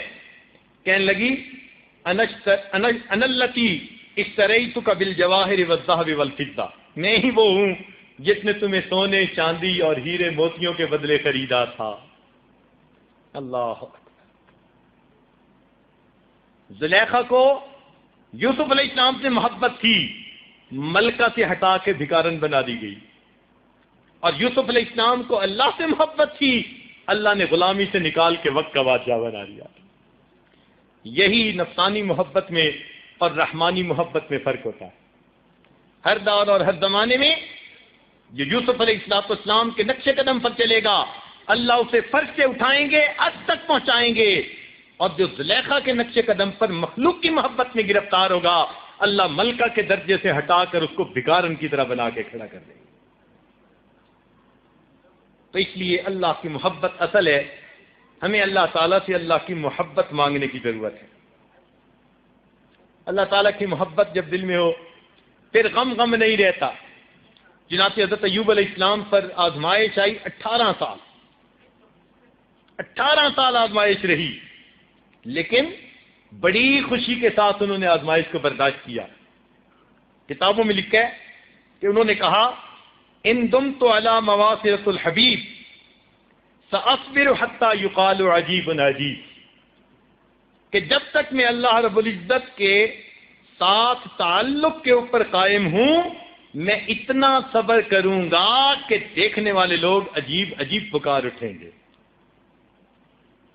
کہنے لگی انا التی اشتریتک بالجواہر والذهب والفضہ، میں ہی وہ ہوں جس نے تمہیں سونے چاندی اور ہیرے موتیوں کے بدلے خریدا تھا. اللہ زلیخا کو یوسف علیہ السلام سے محبت تھی، ملکہ سے ہٹا کے بھکارن بنا دی گئی، اور یوسف علیہ السلام کو اللہ سے محبت تھی، اللہ نے غلامی سے نکال کے وقت کا بادشاہ بنا دیا۔ یہی نفسانی محبت میں اور رحمانی محبت میں فرق ہوتا ہے۔ ہر دور اور ہر زمانے میں جو یوسف علیہ السلام کے نقش قدم پر چلے گا، اللہ اسے فرش سے اٹھائیں گے، عرش تک پہنچائیں گے، اور جو زلیخا کے نقش قدم پر مخلوق کی محبت میں گرفتار ہوگا، اللہ ملکہ کے درجے سے ہٹا کر اس کو بھکارن کی طرح بنا کے کھڑا کر دیں گے۔ تو اس لیے اللہ کی محبت اصل ہے، ہمیں اللہ تعالیٰ سے اللہ کی محبت مانگنے کی ضرورت ہے۔ اللہ تعالیٰ کی محبت جب دل میں ہو پھر غم نہیں رہتا۔ چنانچہ حضرت ایوب علیہ السلام پر آزمائش آئی، 18 سال آزمائش رہی، لیکن بڑی خوشی کے ساتھ انہوں نے آزمائش کو برداشت کیا۔ کتابوں میں لکھا ہے کہ انہوں نے کہا، ان دمت علی مواصلۃ الحبیب ساصبر حتی یقال عجیب عجیب، کہ جب تک میں اللہ رب العزت کے ساتھ تعلق کے اوپر قائم ہوں، میں اتنا صبر کروں گا کہ دیکھنے والے لوگ عجیب عجیب پکار اٹھیں گے۔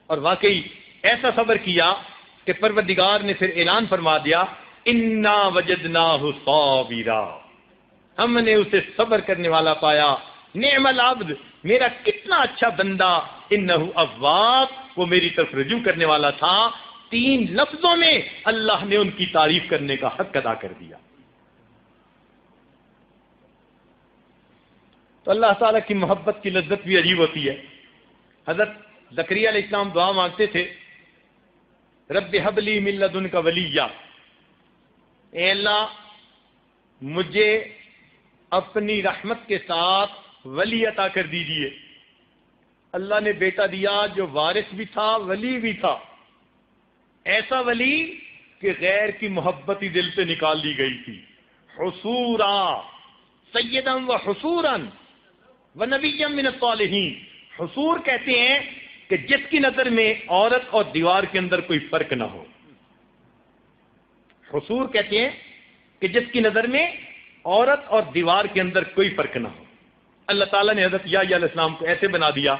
اور واقعی ایسا صبر کیا کہ پروردگار نے پھر اعلان فرما دیا، انا وجدناہ صابرا، ہم نے اسے صبر کرنے والا پایا، نعم العبد، میرا کتنا اچھا بندہ، انہ اواب، وہ میری طرف رجوع کرنے والا تھا۔ 3 لفظوں میں اللہ نے ان کی تعریف کرنے کا حق ادا کر دیا۔ تو اللہ تعالیٰ کی محبت کی لذت بھی عجیب ہوتی ہے۔ حضرت زکریا علیہ السلام دعا مانگتے تھے، رب ہب لی من لدنک ولیہ، اے اللہ مجھے اپنی رحمت کے ساتھ ولی عطا کر دیجئے۔ اللہ نے بیٹا دیا جو وارث بھی تھا، ولی بھی تھا، ایسا ولی کہ غیر کی محبت ہی دل سے نکال لی گئی تھی۔ حصورا سیدا و حصورا و نبیا من الصالحین، حصور کہتے ہیں کہ جس کی نظر میں عورت اور دیوار کے اندر کوئی فرق نہ ہو۔ حصور کہتے ہیں کہ جس کی نظر میں عورت اور دیوار کے اندر کوئی فرق نہ ہو۔ اللہ تعالیٰ نے حضرت یحییٰ علیہ السلام کو ایسے بنا دیا،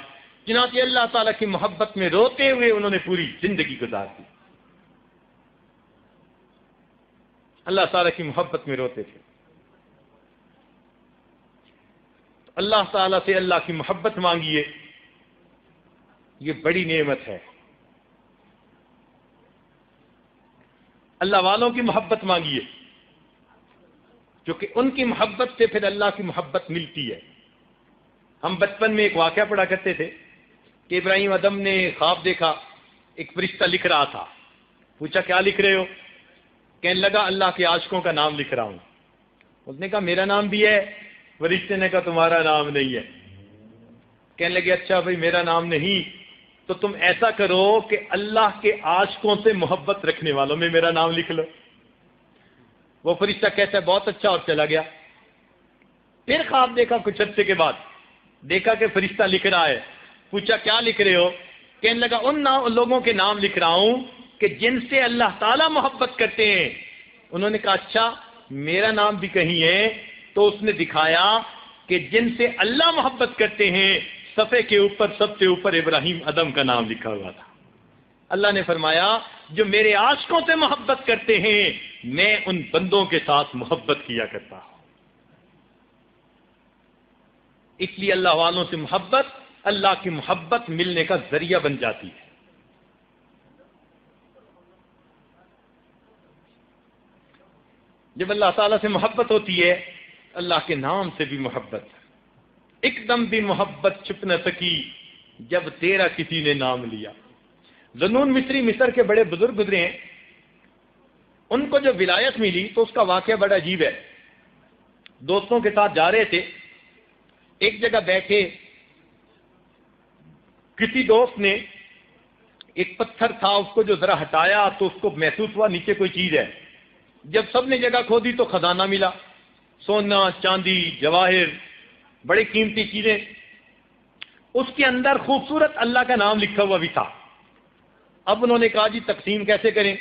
چنانچہ اللہ تعالیٰ کی محبت میں روتے ہوئے انہوں نے پوری زندگی گزار دی۔ اللہ تعالیٰ کی محبت میں روتے تھے۔ اللہ تعالیٰ سے اللہ کی محبت مانگیے، یہ بڑی نعمت ہے۔ اللہ والوں کی محبت مانگیے، کیونکہ ان کی محبت سے پھر اللہ کی محبت ملتی ہے۔ ہم بچپن میں ایک واقعہ پڑھا کرتے تھے کہ ابراہیم ادم نے خواب دیکھا، ایک فرشتہ لکھ رہا تھا، پوچھا کیا لکھ رہے ہو؟ کہنے لگا اللہ کے عاشقوں کا نام لکھ رہا ہوں۔ اس نے کہا میرا نام بھی ہے؟ فرشتے نے کہا تمہارا نام نہیں ہے۔ کہنے لگے اچھا بھائی میرا نام نہیں، تو تم ایسا کرو کہ اللہ کے عاشقوں سے محبت رکھنے والوں میں میرا نام لکھ لو۔ وہ فرشتہ کہتا ہے بہت اچھا، اور چلا گیا۔ پھر خواب دیکھا کچھ عرصے کے بعد، دیکھا کہ فرشتہ لکھ رہا ہے، پوچھا کیا لکھ رہے ہو؟ کہنے لگا ان لوگوں کے نام لکھ رہا ہوں کہ جن سے اللہ تعالیٰ محبت کرتے ہیں۔ انہوں نے کہا اچھا میرا نام بھی کہیں ہے؟ تو اس نے دکھایا کہ جن سے اللہ محبت کرتے ہیں، صفحے کے اوپر سب سے اوپر ابراہیم ادم کا نام لکھا ہوا تھا۔ اللہ نے فرمایا جو میرے عاشقوں سے محبت کرتے ہیں، میں ان بندوں کے ساتھ محبت کیا کرتا ہوں۔ اس لیے اللہ والوں سے محبت اللہ کی محبت ملنے کا ذریعہ بن جاتی ہے۔ جب اللہ تعالیٰ سے محبت ہوتی ہے، اللہ کے نام سے بھی محبت، ایک دم بھی محبت چھپ نہ سکی جب تیرا کسی نے نام لیا۔ ذنون مصری مصر کے بڑے بزرگ گزرے ہیں، ان کو جب ولایت ملی تو اس کا واقعہ بڑا عجیب ہے۔ دوستوں کے ساتھ جا رہے تھے، ایک جگہ بیٹھے، کسی دوست نے ایک پتھر تھا اس کو جو ذرا ہٹایا تو اس کو محسوس ہوا نیچے کوئی چیز ہے۔ جب سب نے جگہ کھودی تو خزانہ ملا، سونا چاندی جواہر بڑی قیمتی چیزیں، اس کے اندر خوبصورت اللہ کا نام لکھا ہوا بھی تھا۔ اب انہوں نے کہا جی تقسیم کیسے کریں؟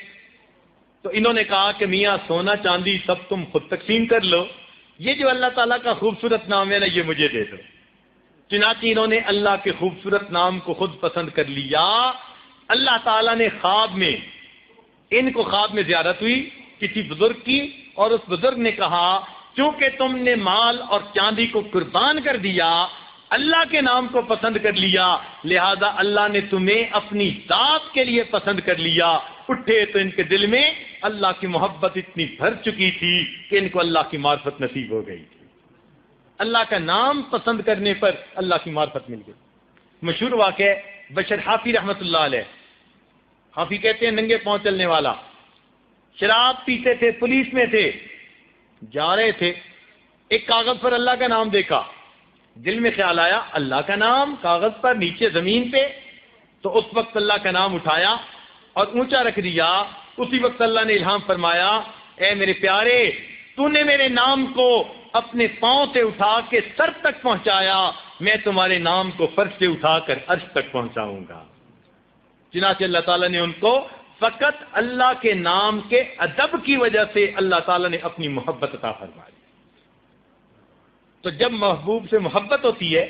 تو انہوں نے کہا کہ میاں سونا چاندی سب تم خود تقسیم کر لو، یہ جو اللہ تعالیٰ کا خوبصورت نام ہے نا یہ مجھے دے دو۔ چنانچہ انہوں نے اللہ کے خوبصورت نام کو خود پسند کر لیا۔ اللہ تعالیٰ نے خواب میں، ان کو خواب میں زیارت ہوئی کسی بزرگ کی، اور اس بزرگ نے کہا چونکہ تم نے مال اور چاندی کو قربان کر دیا، اللہ کے نام کو پسند کر لیا، لہذا اللہ نے تمہیں اپنی ذات کے لیے پسند کر لیا۔ اٹھے تو ان کے دل میں اللہ کی محبت اتنی بھر چکی تھی کہ ان کو اللہ کی معرفت نصیب ہو گئی تھی۔ اللہ کا نام پسند کرنے پر اللہ کی معرفت مل گئی۔ مشہور واقعہ بشر حافی رحمۃ اللہ علیہ، حافی کہتے ہیں ننگے پاؤں چلنے والا، شراب پیتے تھے، پولیس میں تھے، جا رہے تھے، ایک کاغذ پر اللہ کا نام دیکھا، دل میں خیال آیا اللہ کا نام کاغذ پر نیچے زمین پہ، تو اس وقت اللہ کا نام اٹھایا اور اونچا رکھ دیا۔ اسی وقت اللہ نے الہام فرمایا، اے میرے پیارے، تو نے میرے نام کو اپنے پاؤں سے اٹھا کے سر تک پہنچایا، میں تمہارے نام کو فرش سے اٹھا کر عرش تک پہنچاؤں گا۔ چنانچہ اللہ تعالیٰ نے ان کو فقط اللہ کے نام کے ادب کی وجہ سے اللہ تعالیٰ نے اپنی محبت عطا فرمائی۔ تو جب محبوب سے محبت ہوتی ہے،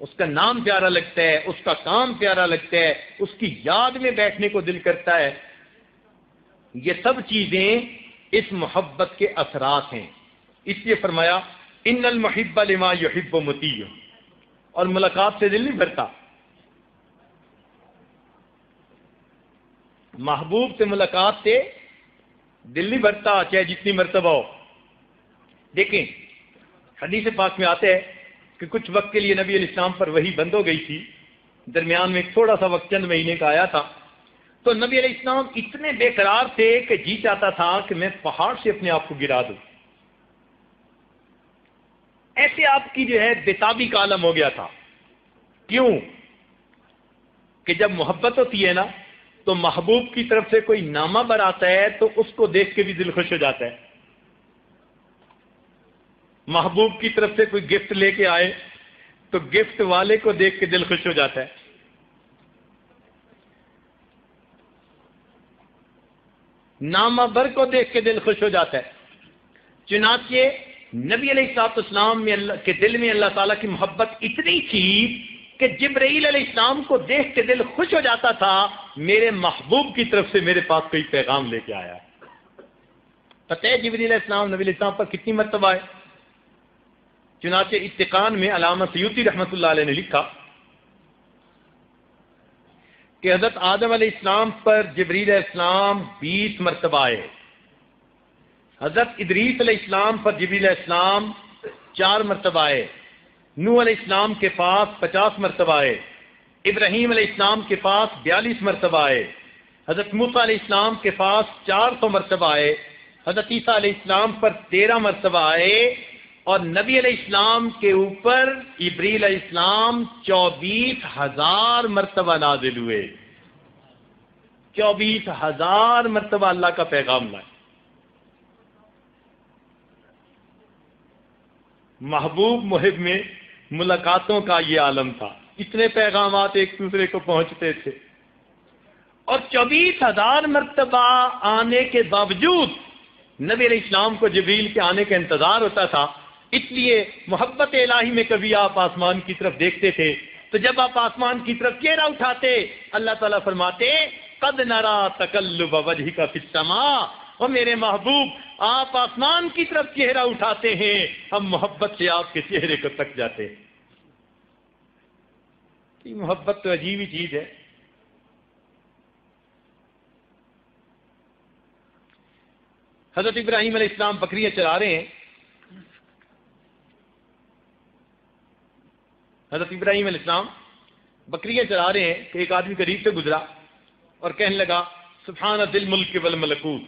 اس کا نام پیارا لگتا ہے، اس کا کام پیارا لگتا ہے، اس کی یاد میں بیٹھنے کو دل کرتا ہے، یہ سب چیزیں اس محبت کے اثرات ہیں۔ اس لیے فرمایا ان المحب لما یحب مطیع، اور ملاقات سے دل نہیں بھرتا، محبوب سے ملاقات سے دل نہیں بھرتا چاہے جتنی مرتبہ ہو۔ دیکھیں حدیث پاک میں آتے ہے کہ کچھ وقت کے لیے نبی علیہ السلام پر وحی بند ہو گئی تھی، درمیان میں ایک تھوڑا سا وقت چند مہینے کا آیا تھا، تو نبی علیہ السلام اتنے بے قرار تھے کہ جی چاہتا تھا کہ میں پہاڑ سے اپنے آپ کو گرا دوں۔ ایسے آپ کی جو ہے بےتابی کا عالم ہو گیا تھا۔ کیوں؟ کہ جب محبت ہوتی ہے نا تو محبوب کی طرف سے کوئی نامہ بر آتا ہے تو اس کو دیکھ کے بھی دل خوش ہو جاتا ہے۔ محبوب کی طرف سے کوئی گفٹ لے کے آئے تو گفٹ والے کو دیکھ کے دل خوش ہو جاتا ہے۔ نامہ بر کو دیکھ کے دل خوش ہو جاتا ہے۔ چنانچہ نبی علیہ الصلوۃ والسلام میں اللہ کے دل میں اللہ تعالیٰ کی محبت اتنی تھی کہ جبرائیل علیہ السلام کو دیکھ کے دل خوش ہو جاتا تھا، میرے محبوب کی طرف سے میرے پاس کوئی پیغام لے کے آیا ہے۔ پتہ ہے جبرائیل علیہ السلام نبی علیہ السلام پر کتنی مرتبہ ہے؟ چنانچہ اتقان میں علامہ سیوطی رحمۃ اللہ علیہ نے لکھا کہ حضرت آدم علیہ السلام پر جبرائیل علیہ السلام 20 مرتبہ آئے، حضرت ادریس علیہ السلام پر جبرائیل علیہ السلام 4 مرتبہ آئے، نوح علیہ السلام کے پاس 50 مرتبہ آئے، ابراہیم علیہ السلام کے پاس 42 مرتبہ آئے، حضرت موسیٰ علیہ السلام کے پاس 400 مرتبہ آئے، حضرت عیسیٰ علیہ السلام پر 13 مرتبہ آئے، اور نبی علیہ السلام کے اوپر جبرائیل علیہ السلام 24,000 مرتبہ نازل ہوئے۔ 24,000 مرتبہ اللہ کا پیغام لائے۔ محبوب محب میں ملاقاتوں کا یہ عالم تھا، اتنے پیغامات ایک دوسرے کو پہنچتے تھے، اور 24,000 مرتبہ آنے کے باوجود نبی علیہ السلام کو جبریل کے آنے کا انتظار ہوتا تھا۔ اس لیے محبت الہی میں کبھی آپ آسمان کی طرف دیکھتے تھے تو جب آپ آسمان کی طرف چہرہ اٹھاتے اللہ تعالیٰ فرماتے قد نرا تقلب وجهک فی السماء، اور میرے محبوب آپ آسمان کی طرف چہرہ اٹھاتے ہیں، ہم محبت سے آپ کے چہرے کو تک جاتے ہیں۔ یہ محبت تو عجیب ہی چیز ہے۔ حضرت ابراہیم علیہ السلام بکریاں چرا رہے ہیں، حضرت ابراہیم علیہ السلام بکریاں چرا رہے ہیں کہ ایک آدمی قریب سے گزرا اور کہنے لگا سبحان ذی الملک والملکوت،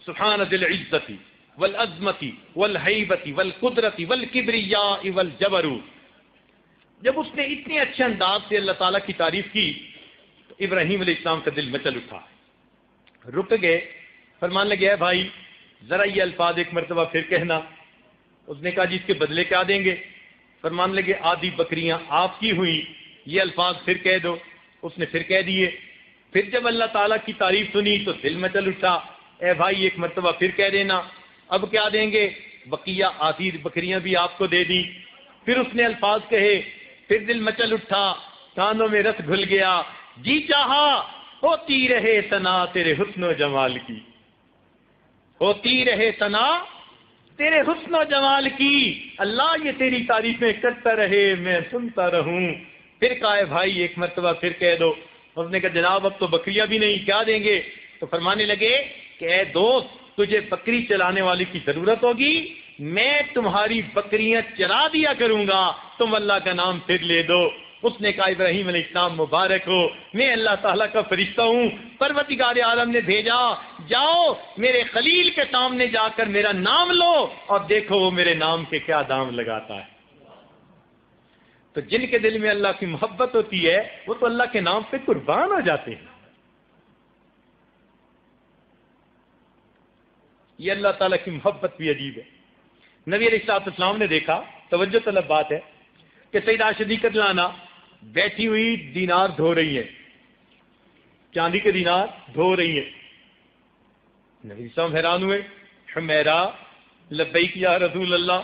سبحان ذی العزت والعظمت والہیبت والقدرت والکبریاء والجبروت۔ جب اس نے اتنے اچھے انداز سے اللہ تعالیٰ کی تعریف کی تو ابراہیم علیہ السلام کا دل مچل اٹھا، رک گئے، فرمان لگے اے بھائی ذرا یہ الفاظ ایک مرتبہ پھر کہنا۔ اس نے کہا جی اس کے بدلے کیا دیں گے؟ فرمان لگے آدھی بکریاں آپ کی ہوئی، یہ الفاظ پھر کہہ دو۔ اس نے پھر کہہ دیے۔ پھر جب اللہ تعالیٰ کی تعریف سنی تو دل مچل اٹھا، اے بھائی ایک مرتبہ پھر کہہ دینا. اب کیا دیں گے؟ بقیہ آدھی بکریاں بھی آپ کو دے دی. پھر اس نے الفاظ کہے, پھر دل مچل اٹھا, کانوں میں رس گھل گیا, جی چاہا ہوتی رہے ثنا تیرے حسن و جمال کی, ہوتی رہے ثنا تیرے حسن و جمال کی, اللہ یہ تیری تعریفیں کرتا رہے میں سنتا رہوں. پھر کہا ہے بھائی ایک مرتبہ پھر کہہ دو. اس نے کہا جناب اب تو بکریاں بھی نہیں, کیا دیں گے؟ تو فرمانے لگے کہ اے دوست تجھے بکری چلانے والی کی ضرورت ہوگی, میں تمہاری بکریاں چلا دیا کروں گا, تم اللہ کا نام پھر لے دو. اس نے کہا ابراہیم علیہ السلام مبارک ہو, میں اللہ تعالیٰ کا فرشتہ ہوں, پروردگار عالم نے بھیجا, جاؤ میرے خلیل کے سامنے جا کر میرا نام لو اور دیکھو وہ میرے نام کے کیا دام لگاتا ہے. تو جن کے دل میں اللہ کی محبت ہوتی ہے وہ تو اللہ کے نام پہ قربان ہو جاتے ہیں. یہ اللہ تعالیٰ کی محبت بھی عجیب ہے. نبی علیہ السلام نے دیکھا, توجہ طلب بات ہے, کہ سیدہ صدیقہ رضی اللہ عنہا بیٹھی ہوئی دینار دھو رہی ہیں, چاندی کے دینار دھو رہی ہیں. نبی علیہ السلام حیران ہوئے, حمیرہ لبیک یا رسول اللہ,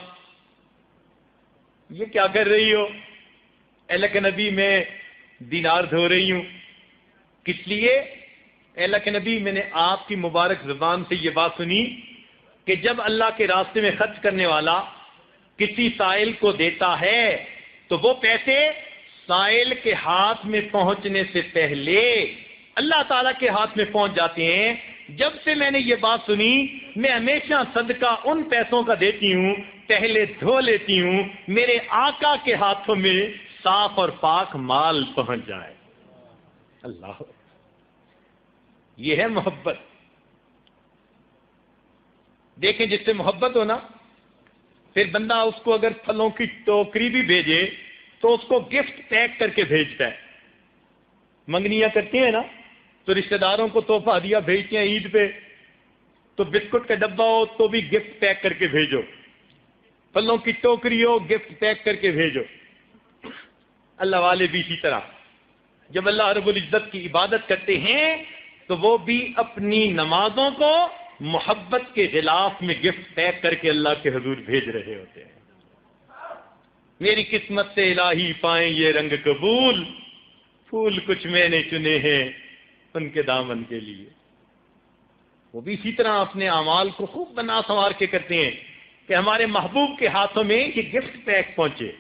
یہ کیا کر رہی ہو؟ اللہ کے نبی میں دینار دھو رہی ہوں. کس لیے؟ اللہ کے نبی میں نے آپ کی مبارک زبان سے یہ بات سنی کہ جب اللہ کے راستے میں خرچ کرنے والا کسی سائل کو دیتا ہے تو وہ پیسے سائل کے ہاتھ میں پہنچنے سے پہلے اللہ تعالیٰ کے ہاتھ میں پہنچ جاتے ہیں. جب سے میں نے یہ بات سنی میں ہمیشہ صدقہ ان پیسوں کا دیتی ہوں, پہلے دھو لیتی ہوں, میرے آقا کے ہاتھوں میں صاف اور پاک مال پہنچ جائے. اللہ, یہ ہے محبت. دیکھیں جس سے محبت ہو نا, پھر بندہ اس کو اگر پھلوں کی ٹوکری بھی بھیجے تو اس کو گفٹ پیک کر کے بھیجتا ہے. منگنیاں کرتے ہیں نا تو رشتہ داروں کو تحفہ ہدیہ بھیجتے ہیں عید پہ, تو بسکٹ کا ڈبہ ہو تو بھی گفٹ پیک کر کے بھیجو, پھلوں کی ٹوکری ہو گفٹ پیک کر کے بھیجو. اللہ والے بھی اسی طرح جب اللہ رب العزت کی عبادت کرتے ہیں تو وہ بھی اپنی نمازوں کو محبت کے غلاف میں گفٹ پیک کر کے اللہ کے حضور بھیج رہے ہوتے ہیں. میری قسمت سے الہی پائیں یہ رنگ قبول, پھول کچھ میں نے چنے ہیں ان کے دامن کے لیے. وہ بھی اسی طرح اپنے اعمال کو خوب بنا سنوار کے کرتے ہیں کہ ہمارے محبوب کے ہاتھوں میں یہ گفٹ پیک پہنچے.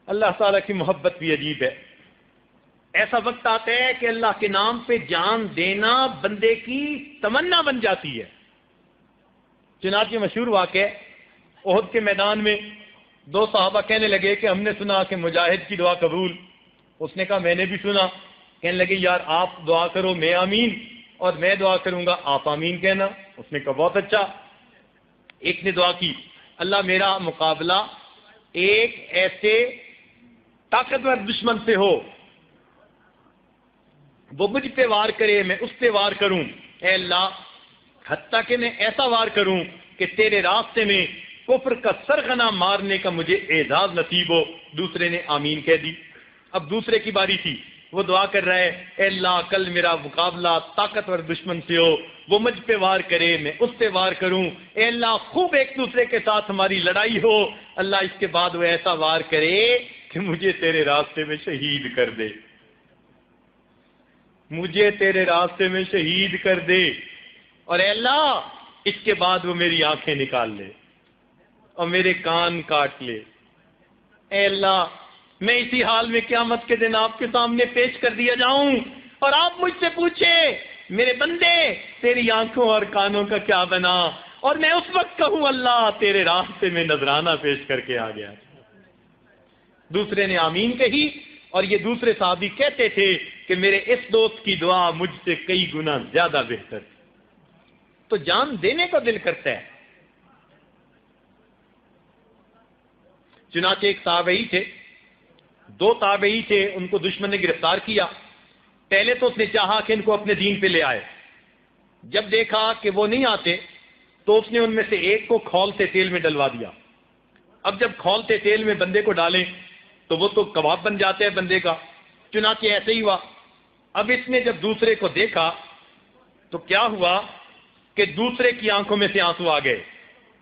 اللہ تعالیٰ کی محبت بھی عجیب ہے. ایسا وقت آتا ہے کہ اللہ کے نام پہ جان دینا بندے کی تمنا بن جاتی ہے. چنانچہ مشہور واقعہ, احد کے میدان میں دو صحابہ کہنے لگے کہ ہم نے سنا کہ مجاہد کی دعا قبول. اس نے کہا میں نے بھی سنا. کہنے لگے یار آپ دعا کرو میں آمین, اور میں دعا کروں گا آپ آمین کہنا. اس نے کہا بہت اچھا. ایک نے دعا کی, اللہ میرا مقابلہ ایک ایسے طاقتور دشمن سے ہو, وہ مجھ پہ وار کرے میں اس پہ وار کروں. اے اللہ حتیٰ کہ میں ایسا وار کروں کہ تیرے راستے میں کفر کا سرغنہ مارنے کا مجھے اعزاز نصیب ہو. دوسرے نے آمین کہہ دی. اب دوسرے کی باری تھی, وہ دعا کر رہا ہے اے اللہ کل میرا مقابلہ طاقتور دشمن سے ہو, وہ مجھ پہ وار کرے میں اس پہ وار کروں. اے اللہ خوب ایک دوسرے کے ساتھ ہماری لڑائی ہو. اللہ اس کے بعد وہ ایسا وار کرے کہ مجھے تیرے راستے میں شہید کر دے, مجھے تیرے راستے میں شہید کر دے. اور اے اللہ اس کے بعد وہ میری آنکھیں نکال لے اور میرے کان کاٹ لے. اے اللہ میں اسی حال میں قیامت کے دن آپ کے سامنے پیش کر دیا جاؤں اور آپ مجھ سے پوچھے میرے بندے تیری آنکھوں اور کانوں کا کیا بنا, اور میں اس وقت کہوں اللہ تیرے راستے میں نذرانہ پیش کر کے آ گیا. دوسرے نے آمین کہی, اور یہ دوسرے صحابی کہتے تھے کہ میرے اس دوست کی دعا مجھ سے کئی گنا زیادہ بہتر تھی. تو جان دینے کو دل کرتا ہے. چنانچہ ایک تابعی تھے, دو تابعی تھے, ان کو دشمن نے گرفتار کیا. پہلے تو اس نے چاہا کہ ان کو اپنے دین پہ لے آئے. جب دیکھا کہ وہ نہیں آتے تو اس نے ان میں سے ایک کو کھولتے تیل میں ڈلوا دیا. اب جب کھولتے تیل میں بندے کو ڈالیں تو وہ تو کباب بن جاتا ہے بندے کا, چنانچہ ایسے ہی ہوا. اب اس نے جب دوسرے کو دیکھا تو کیا ہوا کہ دوسرے کی آنکھوں میں سے آنسو آ گئے.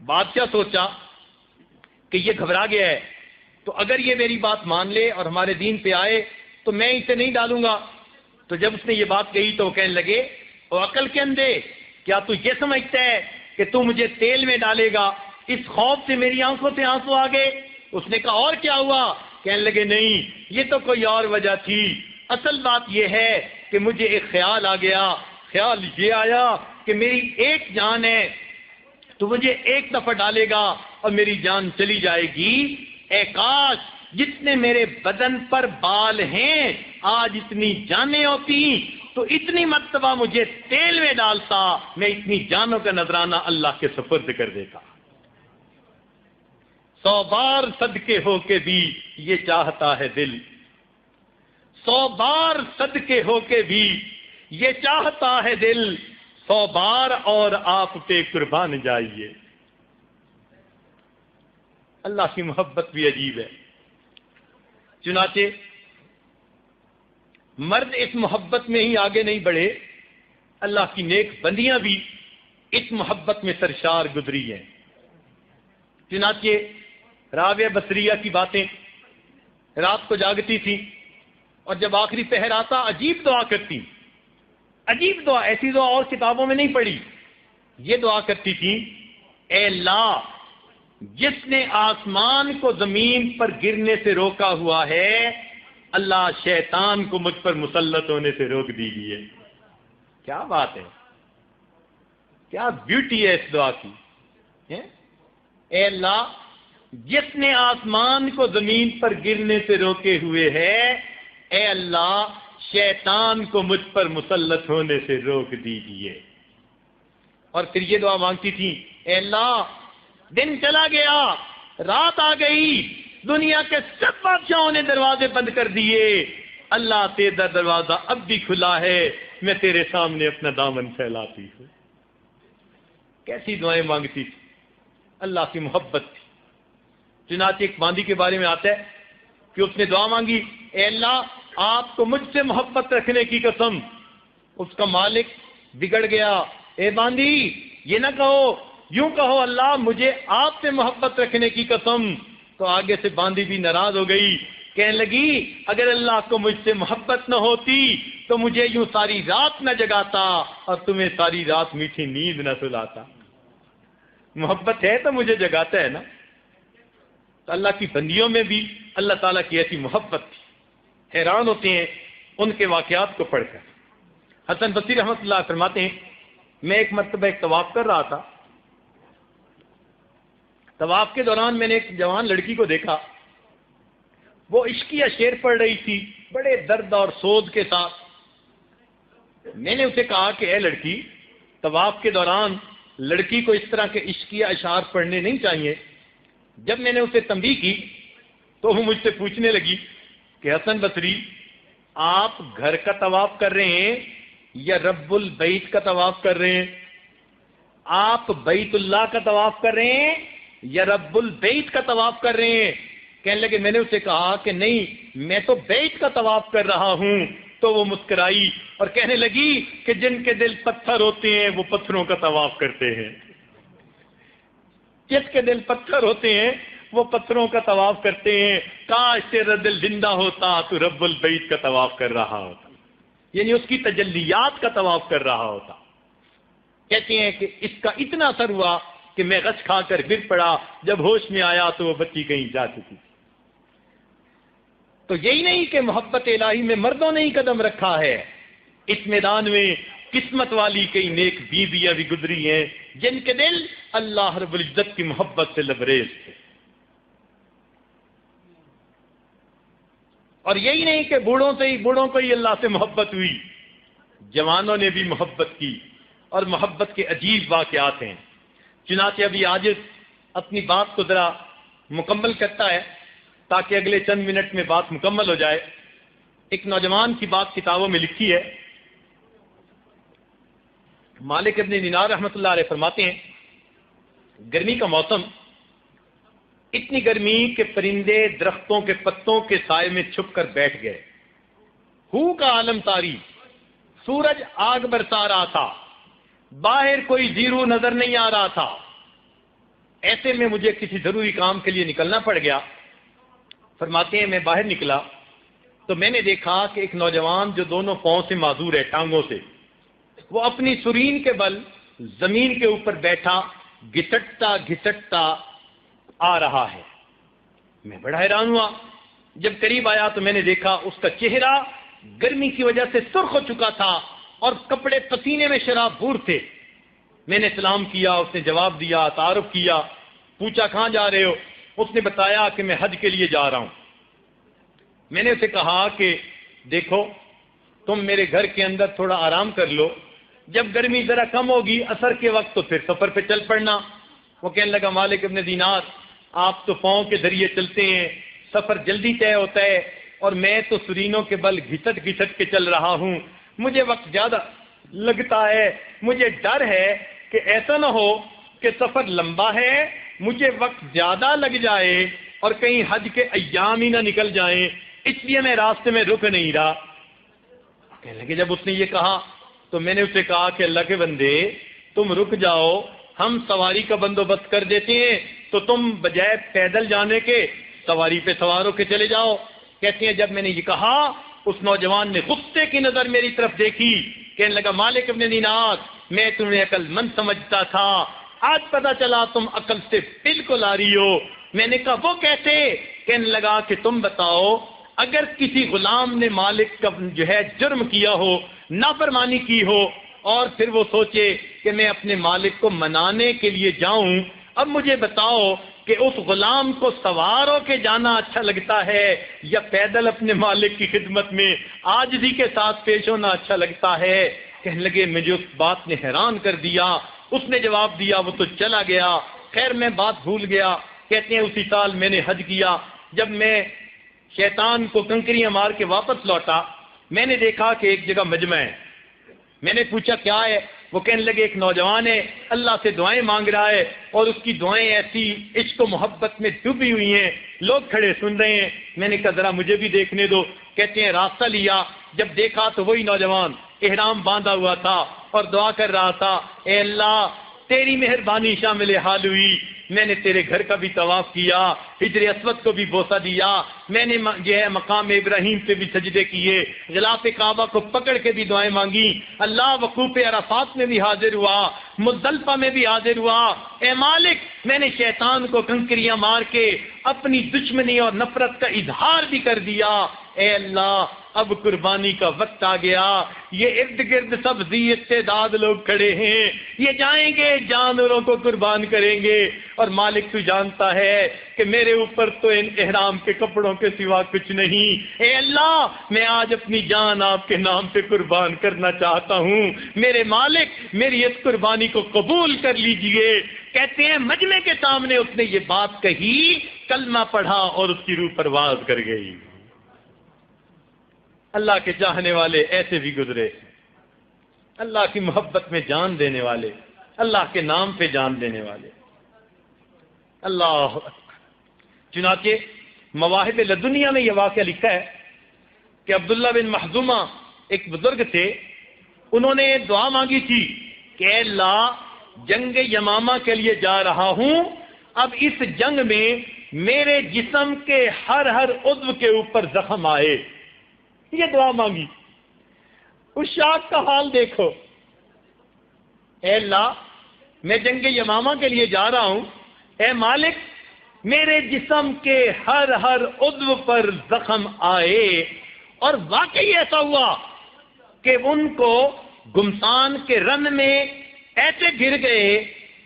بادشاہ سوچا کہ یہ گھبرا گیا ہے، تو اگر یہ میری بات مان لے اور ہمارے دین پہ آئے تو میں اسے نہیں ڈالوں گا. تو جب اس نے یہ بات کہی تو وہ کہنے لگے، او عقل کے اندھے، کیا تو یہ سمجھتا ہے کہ تو مجھے تیل میں ڈالے گا؟ اس خوف سے میری آنکھوں سے آنسو آ گئے. اس نے کہا اور کیا ہوا؟ کہنے لگے نہیں، یہ تو کوئی اور وجہ تھی. اصل بات یہ ہے کہ مجھے ایک خیال آ گیا. خیال یہ آیا کہ میری ایک جان ہے تو مجھے ایک دفعہ ڈالے گا اور میری جان چلی جائے گی. اے کاش جتنے میرے بدن پر بال ہیں آج اتنی جانیں ہوتی تو اتنی مرتبہ مجھے تیل میں ڈالتا، میں اتنی جانوں کا نذرانہ اللہ کے سپرد کر دیتا. 100 بار صدقے ہو کے بھی یہ چاہتا ہے دل، 100 بار صدقے ہو کے بھی یہ چاہتا ہے دل، 100 بار اور آپ پہ قربان جائیے. اللہ کی محبت بھی عجیب ہے. چنانچہ مرد اس محبت میں ہی آگے نہیں بڑھے، اللہ کی نیک بندیاں بھی اس محبت میں سرشار گزری ہیں. چنانچہ رابعہ بصریہ کی باتیں، رات کو جاگتی تھی اور جب آخری پہر آتا عجیب دعا کرتی. عجیب دعا، ایسی دعا اور کتابوں میں نہیں پڑھی. یہ دعا کرتی تھی، اے اللہ جس نے آسمان کو زمین پر گرنے سے روکا ہوا ہے، اللہ شیطان کو مجھ پر مسلط ہونے سے روک دیجیے. کیا بات ہے، کیا بیوٹی ہے اس دعا کی. اے اللہ جس نے آسمان کو زمین پر گرنے سے روکے ہوئے ہے، اے اللہ شیطان کو مجھ پر مسلط ہونے سے روک دیجیے. اور پھر یہ دعا مانگتی تھی، اے اللہ دن چلا گیا، رات آ گئی، دنیا کے سب بادشاہوں نے دروازے بند کر دیے، اللہ تیرا دروازہ اب بھی کھلا ہے، میں تیرے سامنے اپنا دامن پھیلاتی ہوں. کیسی دعائیں مانگتی تھی، اللہ کی محبت تھی. چنانچہ ایک باندی کے بارے میں آتا ہے کہ اس نے دعا مانگی، اے اللہ آپ کو مجھ سے محبت رکھنے کی قسم. اس کا مالک بگڑ گیا، اے باندی یہ نہ کہو، یوں کہو اللہ مجھے آپ سے محبت رکھنے کی قسم. تو آگے سے باندی بھی ناراض ہو گئی، کہنے لگی اگر اللہ کو مجھ سے محبت نہ ہوتی تو مجھے یوں ساری رات نہ جگاتا اور تمہیں ساری رات میٹھی نیند نہ سلاتا. محبت ہے تو مجھے جگاتا ہے نا. تو اللہ کی بندیوں میں بھی اللہ تعالیٰ کی ایسی محبت تھی. حیران ہوتے ہیں ان کے واقعات کو پڑھ کر. حسن بصری رحمۃ اللہ فرماتے ہیں، میں ایک مرتبہ ایک طواف کر رہا تھا. طواف کے دوران میں نے ایک جوان لڑکی کو دیکھا، وہ عشقیہ شعر پڑھ رہی تھی بڑے درد اور سوز کے ساتھ. میں نے اسے کہا کہ اے لڑکی، طواف کے دوران لڑکی کو اس طرح کے عشقیہ اشعار پڑھنے نہیں چاہیے. جب میں نے اسے تنبیہ کی تو وہ مجھ سے پوچھنے لگی کہ حسن بصری آپ گھر کا طواف کر رہے ہیں یا رب البیت کا طواف کر رہے ہیں؟ آپ بیت اللہ کا طواف کر رہے ہیں یا رب البیت کا طواف کر رہے ہیں؟ کہنے لگے، میں نے اسے کہا کہ نہیں میں تو بیت کا طواف کر رہا ہوں. تو وہ مسکرائی اور کہنے لگی کہ جن کے دل پتھر ہوتے ہیں وہ پتھروں کا طواف کرتے ہیں. جس کے دل پتھر ہوتے ہیں وہ پتھروں کا طواف کرتے ہیں. کاش تیرا دل زندہ ہوتا تو رب البیت کا طواف کر رہا ہوتا، یعنی اس کی تجلیات کا طواف کر رہا ہوتا. کہتے ہیں کہ اس کا اتنا اثر ہوا کہ میں غش کھا کر گر پڑا. جب ہوش میں آیا تو وہ بچی کہیں جا چکی تھی. تو یہی نہیں کہ محبت الہی میں مردوں نے ہی قدم رکھا ہے، اس میدان میں قسمت والی کئی نیک بیویاں بھی گزری ہیں جن کے دل اللہ رب العزت کی محبت سے لبریز تھے. اور یہی نہیں کہ بوڑھوں کو ہی اللہ سے محبت ہوئی، جوانوں نے بھی محبت کی اور محبت کے عجیب واقعات ہیں. چنانچہ ابھی آج اپنی بات کو ذرا مکمل کرتا ہے تاکہ اگلے چند منٹ میں بات مکمل ہو جائے. ایک نوجوان کی بات کتابوں میں لکھی ہے. مالک ابن دینار رحمۃ اللہ علیہ فرماتے ہیں، گرمی کا موسم، اتنی گرمی کہ پرندے درختوں کے پتوں کے سائے میں چھپ کر بیٹھ گئے. ہو کا عالم طاری، سورج آگ برسا رہا تھا، باہر کوئی زیرو نظر نہیں آ رہا تھا. ایسے میں مجھے کسی ضروری کام کے لیے نکلنا پڑ گیا. فرماتے ہیں میں باہر نکلا تو میں نے دیکھا کہ ایک نوجوان جو دونوں پاؤں سے معذور ہے، ٹانگوں سے، وہ اپنی سرین کے بل زمین کے اوپر بیٹھا گھسٹتا گھسٹتا آ رہا ہے. میں بڑا حیران ہوا. جب قریب آیا تو میں نے دیکھا اس کا چہرہ گرمی کی وجہ سے سرخ ہو چکا تھا اور کپڑے پسینے میں شراب بور تھے. میں نے سلام کیا، اس نے جواب دیا، تعارف کیا، پوچھا کہاں جا رہے ہو؟ اس نے بتایا کہ میں حج کے لیے جا رہا ہوں. میں نے اسے کہا کہ دیکھو تم میرے گھر کے اندر تھوڑا آرام کر لو، جب گرمی ذرا کم ہوگی عصر کے وقت تو پھر سفر پہ چل پڑنا. وہ کہنے لگا مالک ابن دینار، آپ تو پاؤں کے ذریعے چلتے ہیں، سفر جلدی طے ہوتا ہے، اور میں تو سرینوں کے بل گھسٹ گھسٹ کے چل رہا ہوں، مجھے وقت زیادہ لگتا ہے. مجھے ڈر ہے کہ ایسا نہ ہو کہ سفر لمبا ہے، مجھے وقت زیادہ لگ جائے اور کہیں حج کے ایام ہی نہ نکل جائیں، اس لیے میں راستے میں رک نہیں رہا. کہنے لگے جب اس نے یہ کہا تو میں نے اسے کہا کہ اللہ کے بندے تم رک جاؤ، ہم سواری کا بندوبست کر دیتے ہیں، تو تم بجائے پیدل جانے کے سواری پہ سوار ہو کے چلے جاؤ. کہتے ہیں جب میں نے یہ کہا اس نوجوان نے غصے کی نظر میری طرف دیکھی، کہنے لگا مالک ابن دینار میں تمہیں عقل مند سمجھتا تھا، آج پتا چلا تم عقل سے بالکل آ رہی ہو. میں نے کہا وہ کیسے؟ کہنے لگا کہ تم بتاؤ اگر کسی غلام نے مالک کا جو ہے جرم کیا ہو، نافرمانی کی ہو، اور پھر وہ سوچے کہ میں اپنے مالک کو منانے کے لیے جاؤں، اب مجھے بتاؤ کہ اس غلام کو سوار ہو کے جانا اچھا لگتا ہے یا پیدل اپنے مالک کی خدمت میں عاجزی کے ساتھ پیش ہونا اچھا لگتا ہے؟ کہنے لگے مجھے اس بات نے حیران کر دیا. اس نے جواب دیا وہ تو چلا گیا، خیر میں بات بھول گیا. کہتے ہیں اسی سال میں نے حج کیا، جب میں شیطان کو کنکریاں مار کے واپس لوٹا میں نے دیکھا کہ ایک جگہ مجمع ہے. میں نے پوچھا کیا ہے؟ وہ کہنے لگے ایک نوجوان ہے اللہ سے دعائیں مانگ رہا ہے اور اس کی دعائیں ایسی عشق و محبت میں ڈوبی ہوئی ہیں، لوگ کھڑے سن رہے ہیں. میں نے کہا ذرا مجھے بھی دیکھنے دو. کہتے ہیں راستہ لیا، جب دیکھا تو وہی نوجوان احرام باندھا ہوا تھا اور دعا کر رہا تھا، اے اللہ تیری مہربانی شامل حال ہوئی، میں نے تیرے گھر کا بھی طواف کیا، حجر اسود کو بھی بوسہ دیا، میں نے جو ہے مقام ابراہیم پہ بھی سجدے کیے، غلاف کعبہ کو پکڑ کے بھی دعائیں مانگی، اللہ وقوف عرفات میں بھی حاضر ہوا، مزدلفہ میں بھی حاضر ہوا. اے مالک میں نے شیطان کو کنکریاں مار کے اپنی دشمنی اور نفرت کا اظہار بھی کر دیا. اے اللہ اب قربانی کا وقت آ گیا، یہ ارد گرد سب ذی استعداد لوگ کھڑے ہیں، یہ جائیں گے جانوروں کو قربان کریں گے، اور مالک تو جانتا ہے کہ میرے اوپر تو ان احرام کے کپڑوں کے سوا کچھ نہیں. اے اللہ میں آج اپنی جان آپ کے نام پہ قربان کرنا چاہتا ہوں، میرے مالک میری اس قربانی کو قبول کر لیجئے. کہتے ہیں مجمع کے سامنے اس نے یہ بات کہی، کلمہ پڑھا اور اس کی روح پرواز کر گئی. اللہ کے چاہنے والے ایسے بھی گزرے، اللہ کی محبت میں جان دینے والے، اللہ کے نام پہ جان دینے والے. اللہ چنانچہ مواہب لدنیا میں یہ واقعہ لکھا ہے کہ عبداللہ بن محزومہ ایک بزرگ تھے، انہوں نے دعا مانگی تھی کہ اے اللہ جنگ یمامہ کے لیے جا رہا ہوں، اب اس جنگ میں میرے جسم کے ہر عضو کے اوپر زخم آئے. یہ دعا مانگی. اس شاخ کا حال دیکھو، اے اللہ میں جنگ یمامہ کے لیے جا رہا ہوں، اے مالک میرے جسم کے ہر عضو پر زخم آئے. اور واقعی ایسا ہوا کہ ان کو گمسان کے رن میں ایسے گر گئے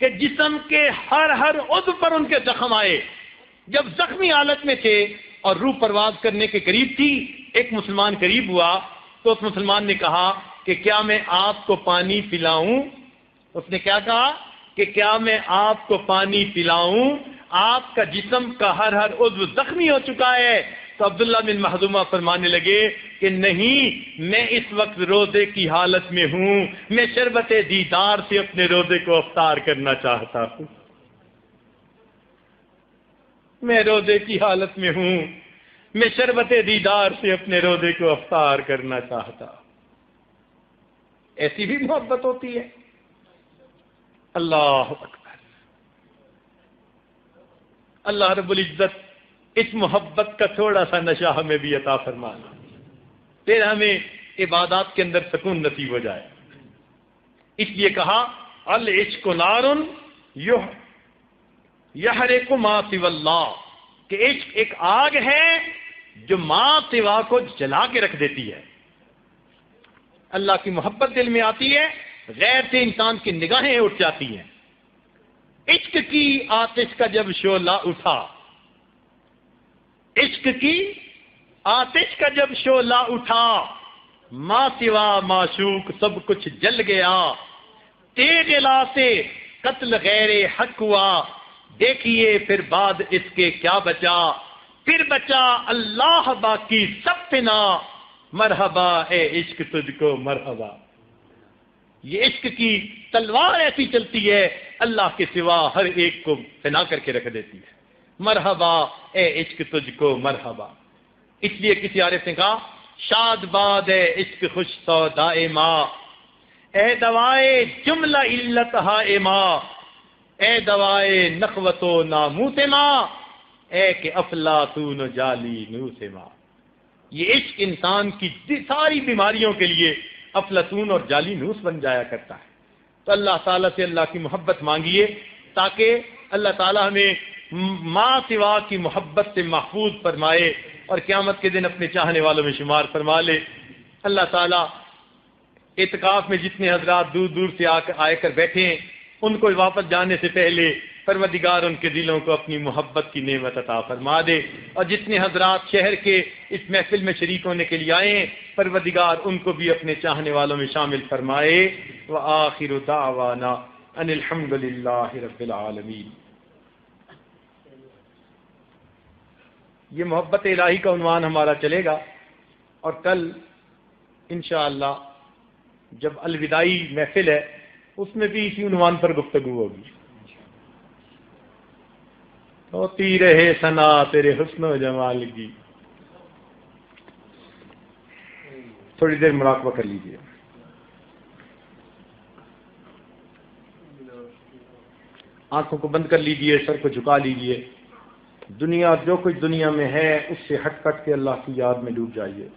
کہ جسم کے ہر عضو پر ان کے زخم آئے. جب زخمی حالت میں تھے اور روح پرواز کرنے کے قریب تھی، ایک مسلمان قریب ہوا تو اس مسلمان نے کہا کہ کیا میں آپ کو پانی پلاؤں؟ اس نے کیا کہا کہ کیا میں آپ کو پانی پلاؤں؟ آپ کا جسم کا ہر عضو زخمی ہو چکا ہے. تو عبداللہ بن محزومہ فرمانے لگے کہ نہیں، میں اس وقت روزے کی حالت میں ہوں، میں شربت دیدار سے اپنے روزے کو افطار کرنا چاہتا ہوں، میں روزے کی حالت میں ہوں. میں شربت دیدار سے اپنے روزے کو افطار کرنا چاہتا. ایسی بھی محبت ہوتی ہے. اللہ اکبر. اللہ رب العزت اس محبت کا تھوڑا سا نشہ ہمیں بھی عطا فرمانا، پھر ہمیں عبادات کے اندر سکون نصیب ہو جائے. اس لیے کہا العشق نار یحرق ما سوى اللہ، کہ عشق ایک آگ ہے جو ما سوا کو جلا کے رکھ دیتی ہے. اللہ کی محبت دل میں آتی ہے، غیر سے انسان کی نگاہیں اٹھ جاتی ہیں. عشق کی آتش کا جب شعلہ اٹھا، عشق کی آتش کا جب شعلہ اٹھا، ما سوا معشوق سب کچھ جل گیا. تیغ لا سے قتل غیر حق ہوا، دیکھیے پھر بعد اس کے کیا بچا. پھر بچا اللہ باقی سب فنا، مرحبا اے عشق تجھ کو مرحبا. یہ عشق کی تلوار ایسی چلتی ہے اللہ کے سوا ہر ایک کو فنا کر کے رکھ دیتی ہے. مرحبا اے عشق تجھ کو مرحبا. اس لیے کسی عارف نے کہا شاد باد اے عشق خوش سودائے ماں، اے دوائے جملہ علت ہائے ماں، اے دوائے نخوت و ناموس ماں، اے کہ افلاطون جالی نوس ماں. یہ عشق انسان کی ساری بیماریوں کے لیے افلاطون اور جالی نوس بن جایا کرتا ہے. تو اللہ تعالیٰ سے اللہ کی محبت مانگیے تاکہ اللہ تعالیٰ ہمیں ماں سوا کی محبت سے محفوظ فرمائے اور قیامت کے دن اپنے چاہنے والوں میں شمار فرما لے. اللہ تعالیٰ اعتکاف میں جتنے حضرات دور دور سے آئے کر بیٹھے ہیں ان کو واپس جانے سے پہلے پروردگار ان کے دلوں کو اپنی محبت کی نعمت عطا فرما دے. اور جتنے حضرات شہر کے اس محفل میں شریک ہونے کے لیے آئے ہیں پروردگار ان کو بھی اپنے چاہنے والوں میں شامل فرمائے. وآخر دعوانا ان الحمد للہ رب العالمین. یہ محبت الہی کا عنوان ہمارا چلے گا اور کل انشاءاللہ جب الوداعی محفل ہے اس میں بھی اسی عنوان پر گفتگو ہوگی. ہوتی رہے ثنا تیرے حسن و جمال کی. تھوڑی دیر مراقبہ کر لیجیے. آنکھوں کو بند کر لیجیے، سر کو جھکا لیجیے. دنیا جو کچھ دنیا میں ہے اس سے ہٹ کٹ کے اللہ کی یاد میں ڈوب جائیے.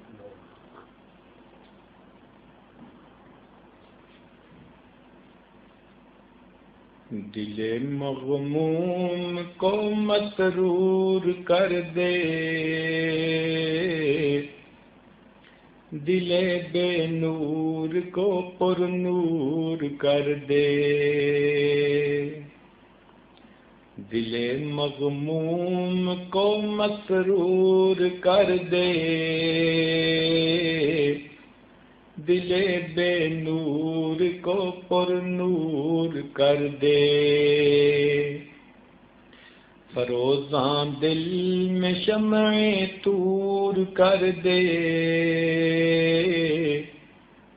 دل مغموم کو مسرور کر دے، دل بے نور کو پر نور کر دے. دل مغموم کو مسرور کر دے، دل بے نور کو پر نور کر دے. فروزاں دل میں شمع طور کر دے،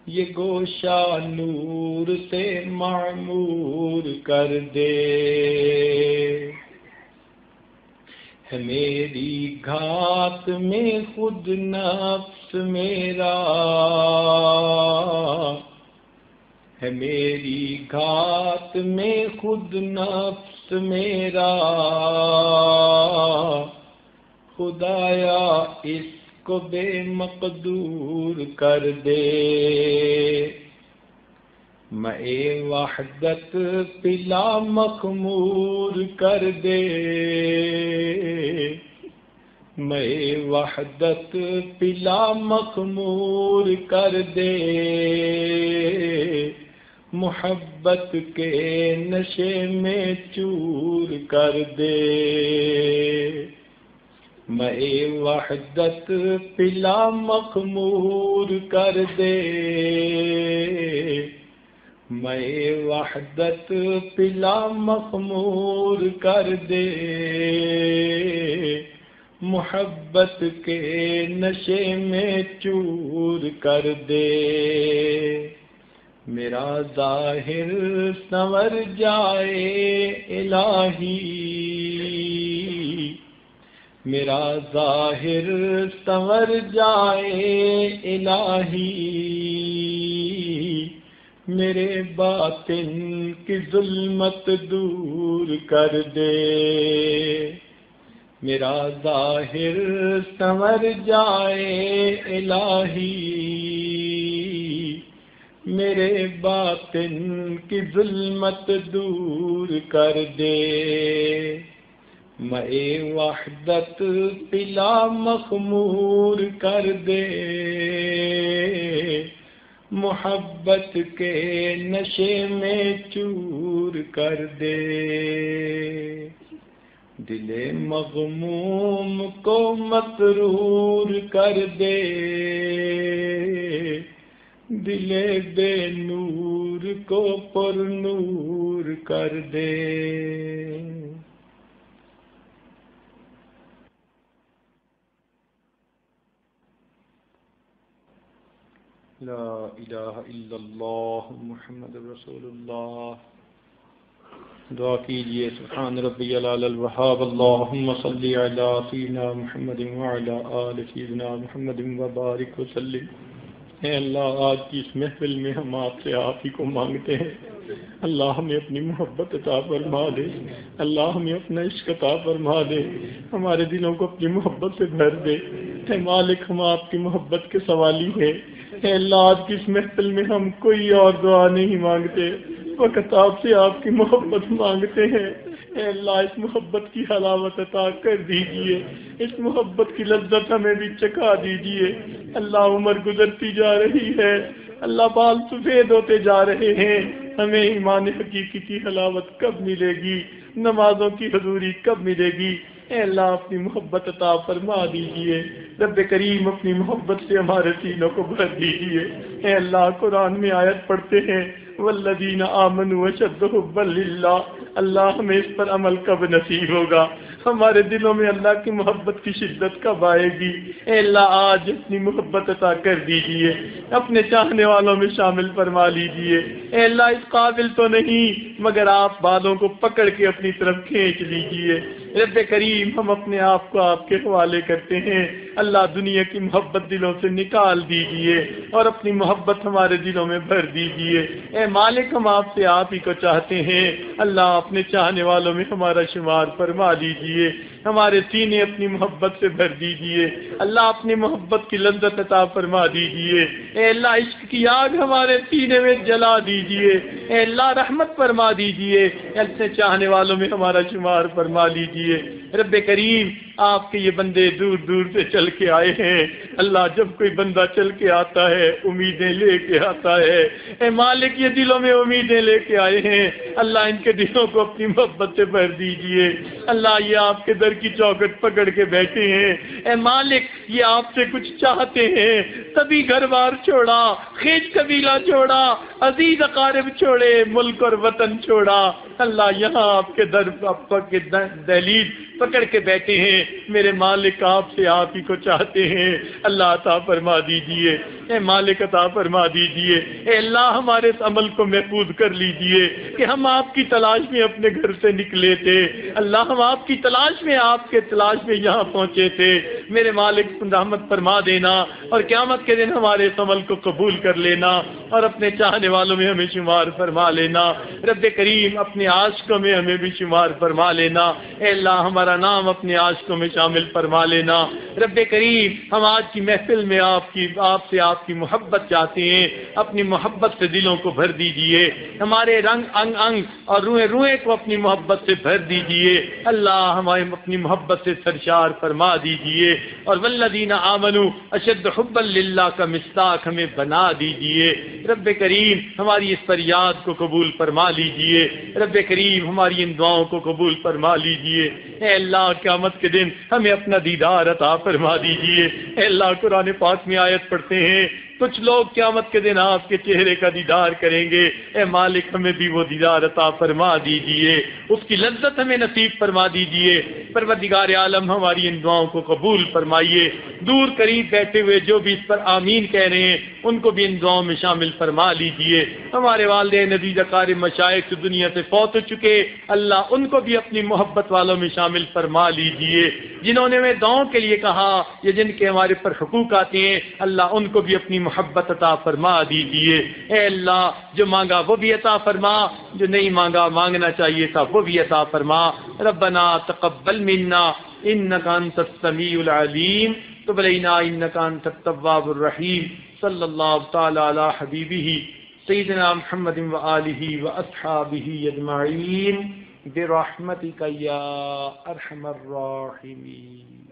یہ گوشہ نور سے معمور کر دے. ہے میری گھات میں خود نفس میرا، ہے میری گھات میں خود نفس میرا. خدایا اس کو بے مقدور کر دے. میں وحدت پلا مخمور کر دے، میں وحدت پلا مخمور کر دے. محبت کے نشے میں چور کر دے. میں وحدت پلا مخمور کر دے، میں وحدت پلا مخمور کر دے. محبت کے نشے میں چور کر دے. میرا ظاہر سنور جائے الہی، میرا ظاہر سنور جائے الہی، میرے باطن کی ظلمت دور کر دے، میرا ظاہر سنور جائے الہی، میرے باطن کی ظلمت دور کر دے، مئے وحدت پلا مخمور کر دے، محبت کے نشے میں چور کر دے، دل مغموم کو مسرور کر دے، دل بے نور کو پر نور کر دے۔ لا الہ الا اللہ محمد رسول اللہ۔ دعا کیجئے، سبحان ربی العلی الوہاب، اللہم صلی علی سیدنا محمد وعلی آل سیدنا محمد وبارک وسلم۔ اے اللہ، آج کی اس محفل میں ہم آپ سے آپ ہی کو مانگتے ہیں، اللہ ہمیں اپنی محبت عطا فرما دے، اللہ ہمیں اپنا عشق عطا فرما دے، ہمارے دلوں کو اپنی محبت سے بھر دے۔ اے مالک، ہم آپ کی محبت کے سوالی ہیں۔ اے اللہ، آج کی اس محفل میں ہم کوئی اور دعا نہیں مانگتے، فقط آپ سے آپ کی محبت مانگتے ہیں۔ اے اللہ، اس محبت کی حلاوت عطا کر دیجئے، اس محبت کی لذت ہمیں بھی چکھا دیجئے۔ اللہ، عمر گزرتی جا رہی ہے، اللہ بال سفید ہوتے جا رہے ہیں، ہمیں ایمان حقیقی کی حلاوت کب ملے گی؟ نمازوں کی حضوری کب ملے گی؟ اے اللہ، اپنی محبت عطا فرما دیجئے، رب کریم اپنی محبت سے ہمارے سینوں کو بھر دیجئے۔ اے اللہ، قرآن میں آیت پڑھتے ہیں والذین آمنوا اشد حبا للہ، اللہ ہمیں اس پر عمل کب نصیب ہوگا؟ ہمارے دلوں میں اللہ کی محبت کی شدت کب آئے گی؟ اے اللہ، آج اپنی محبت عطا کر دیجئے، اپنے چاہنے والوں میں شامل فرما لیجئے۔ اے اللہ، اس قابل تو نہیں مگر آپ بالوں کو پکڑ کے اپنی طرف کھینچ لیجئے۔ رب کریم، ہم اپنے آپ کو آپ کے حوالے کرتے ہیں، اللہ دنیا کی محبت دلوں سے نکال دیجئے اور اپنی محبت ہمارے دلوں میں بھر دیجئے۔ اے مالک، ہم آپ سے آپ ہی کو چاہتے ہیں، اللہ اپنے چاہنے والوں میں ہمارا شمار فرما دیجئے، ہمارے سینے اپنی محبت سے بھر دیجئے، اللہ اپنی محبت کی لذت عطا فرما دیجئے۔ اے اللہ، عشق کی آگ ہمارے سینے میں جلا دیجئے، اے اللہ رحمت فرما دیجئے، اپنے چاہنے والوں میں ہمارا شمار فرما لیجئے۔ رب کریم، آپ کے یہ بندے دور دور سے چل کے آئے ہیں، اللہ جب کوئی بندہ چل کے آتا ہے امیدیں لے کے آتا ہے، اے مالک یہ دلوں میں امیدیں لے کے آئے ہیں، اللہ ان کے دلوں کو اپنی محبت سے بھر دیجئے۔ اللہ، یہ آپ کے در کی چوکھٹ پکڑ کے بیٹھے ہیں، اے مالک یہ آپ سے کچھ چاہتے ہیں، تبھی گھر بار چھوڑا، خیج قبیلہ چھوڑا، عزیز اقارب چھوڑے، ملک اور وطن چھوڑا، اللہ یہاں آپ کے در کے دہلیز پکڑ کے بیٹھے ہیں، میرے مالک آپ سے آپ ہی کو چاہتے ہیں، اللہ عطا فرما دیجئے۔ اے مالک عطا فرما دیجئے، اے اللہ ہمارے اس عمل کو محفوظ کر لیجئے کہ ہم آپ کی تلاش میں اپنے گھر سے نکلے تھے، اللہ ہم آپ کی تلاش میں، آپ کے تلاش میں یہاں پہنچے تھے، میرے مالک رحمت فرما دینا اور قیامت کے دن ہمارے اس عمل کو قبول کر لینا اور اپنے چاہنے والوں میں ہمیں شمار فرما لینا۔ رب کریم، اپنے عاشقوں میں ہمیں بھی شمار فرما لینا، اے اللہ ہمارا نام اپنے عاشقوں میں شامل فرما لینا۔ رب کریم، ہم آج کی محفل میں آپ سے آپ کی محبت چاہتے ہیں، اپنی محبت سے دلوں کو بھر دیجئے، ہمارے رنگ انگ انگ اور روئے روئے کو اپنی محبت سے بھر دیجئے، اللہ ہمیں اپنی محبت سے سرشار فرما دیجئے، اور والذین آمنوا اشد حبا للہ کا مصداق ہمیں بنا دیجئے۔ رب کریم، ہماری اس فریاد کو قبول فرما لیجئے، رب کریم ہماری ان دعاؤں کو قبول فرما لیجئے۔ اے اللہ، قیامت کے دن ہمیں اپنا دیدار عطا فرما دیجئے۔ اے اللہ، قرآن پاک میں آیت پڑھتے ہیں کچھ لوگ قیامت کے دن آپ کے چہرے کا دیدار کریں گے، اے مالک ہمیں بھی وہ دیدار عطا فرما دیجئے، اس کی لذت ہمیں نصیب فرما دیجئے۔ پروردگار عالم ہماری ان دعاؤں کو قبول فرمائیے، دور قریب بیٹھے ہوئے جو بھی اس پر آمین کہہ رہے ہیں ان کو بھی ان دعاؤں میں شامل فرما لیجئے۔ ہمارے والدین عزیز اقارب مشائخ دنیا سے فوت ہو چکے، اللہ ان کو بھی اپنی محبت والوں میں شامل فرما لیجئے۔ جنہوں نے ہمیں دعاؤں کے لیے کہا یا جن کے ہمارے پر حقوق آتے ہیں، اللہ ان کو بھی اپنی محبت عطا فرما دیجئے۔ اے اللہ جو مانگا وہ بھی عطا فرما، جو نہیں مانگا مانگنا چاہیے تھا وہ بھی عطا فرما۔ ربنا تقبل منا انک انت السمیع العلیم تب علینا انک انت التواب الرحیم۔ صلی اللہ تعالی علی حبیبہ سیدنا محمد وآلہ واصحابہ اجمعین برحمتک یا ارحم الراحمین۔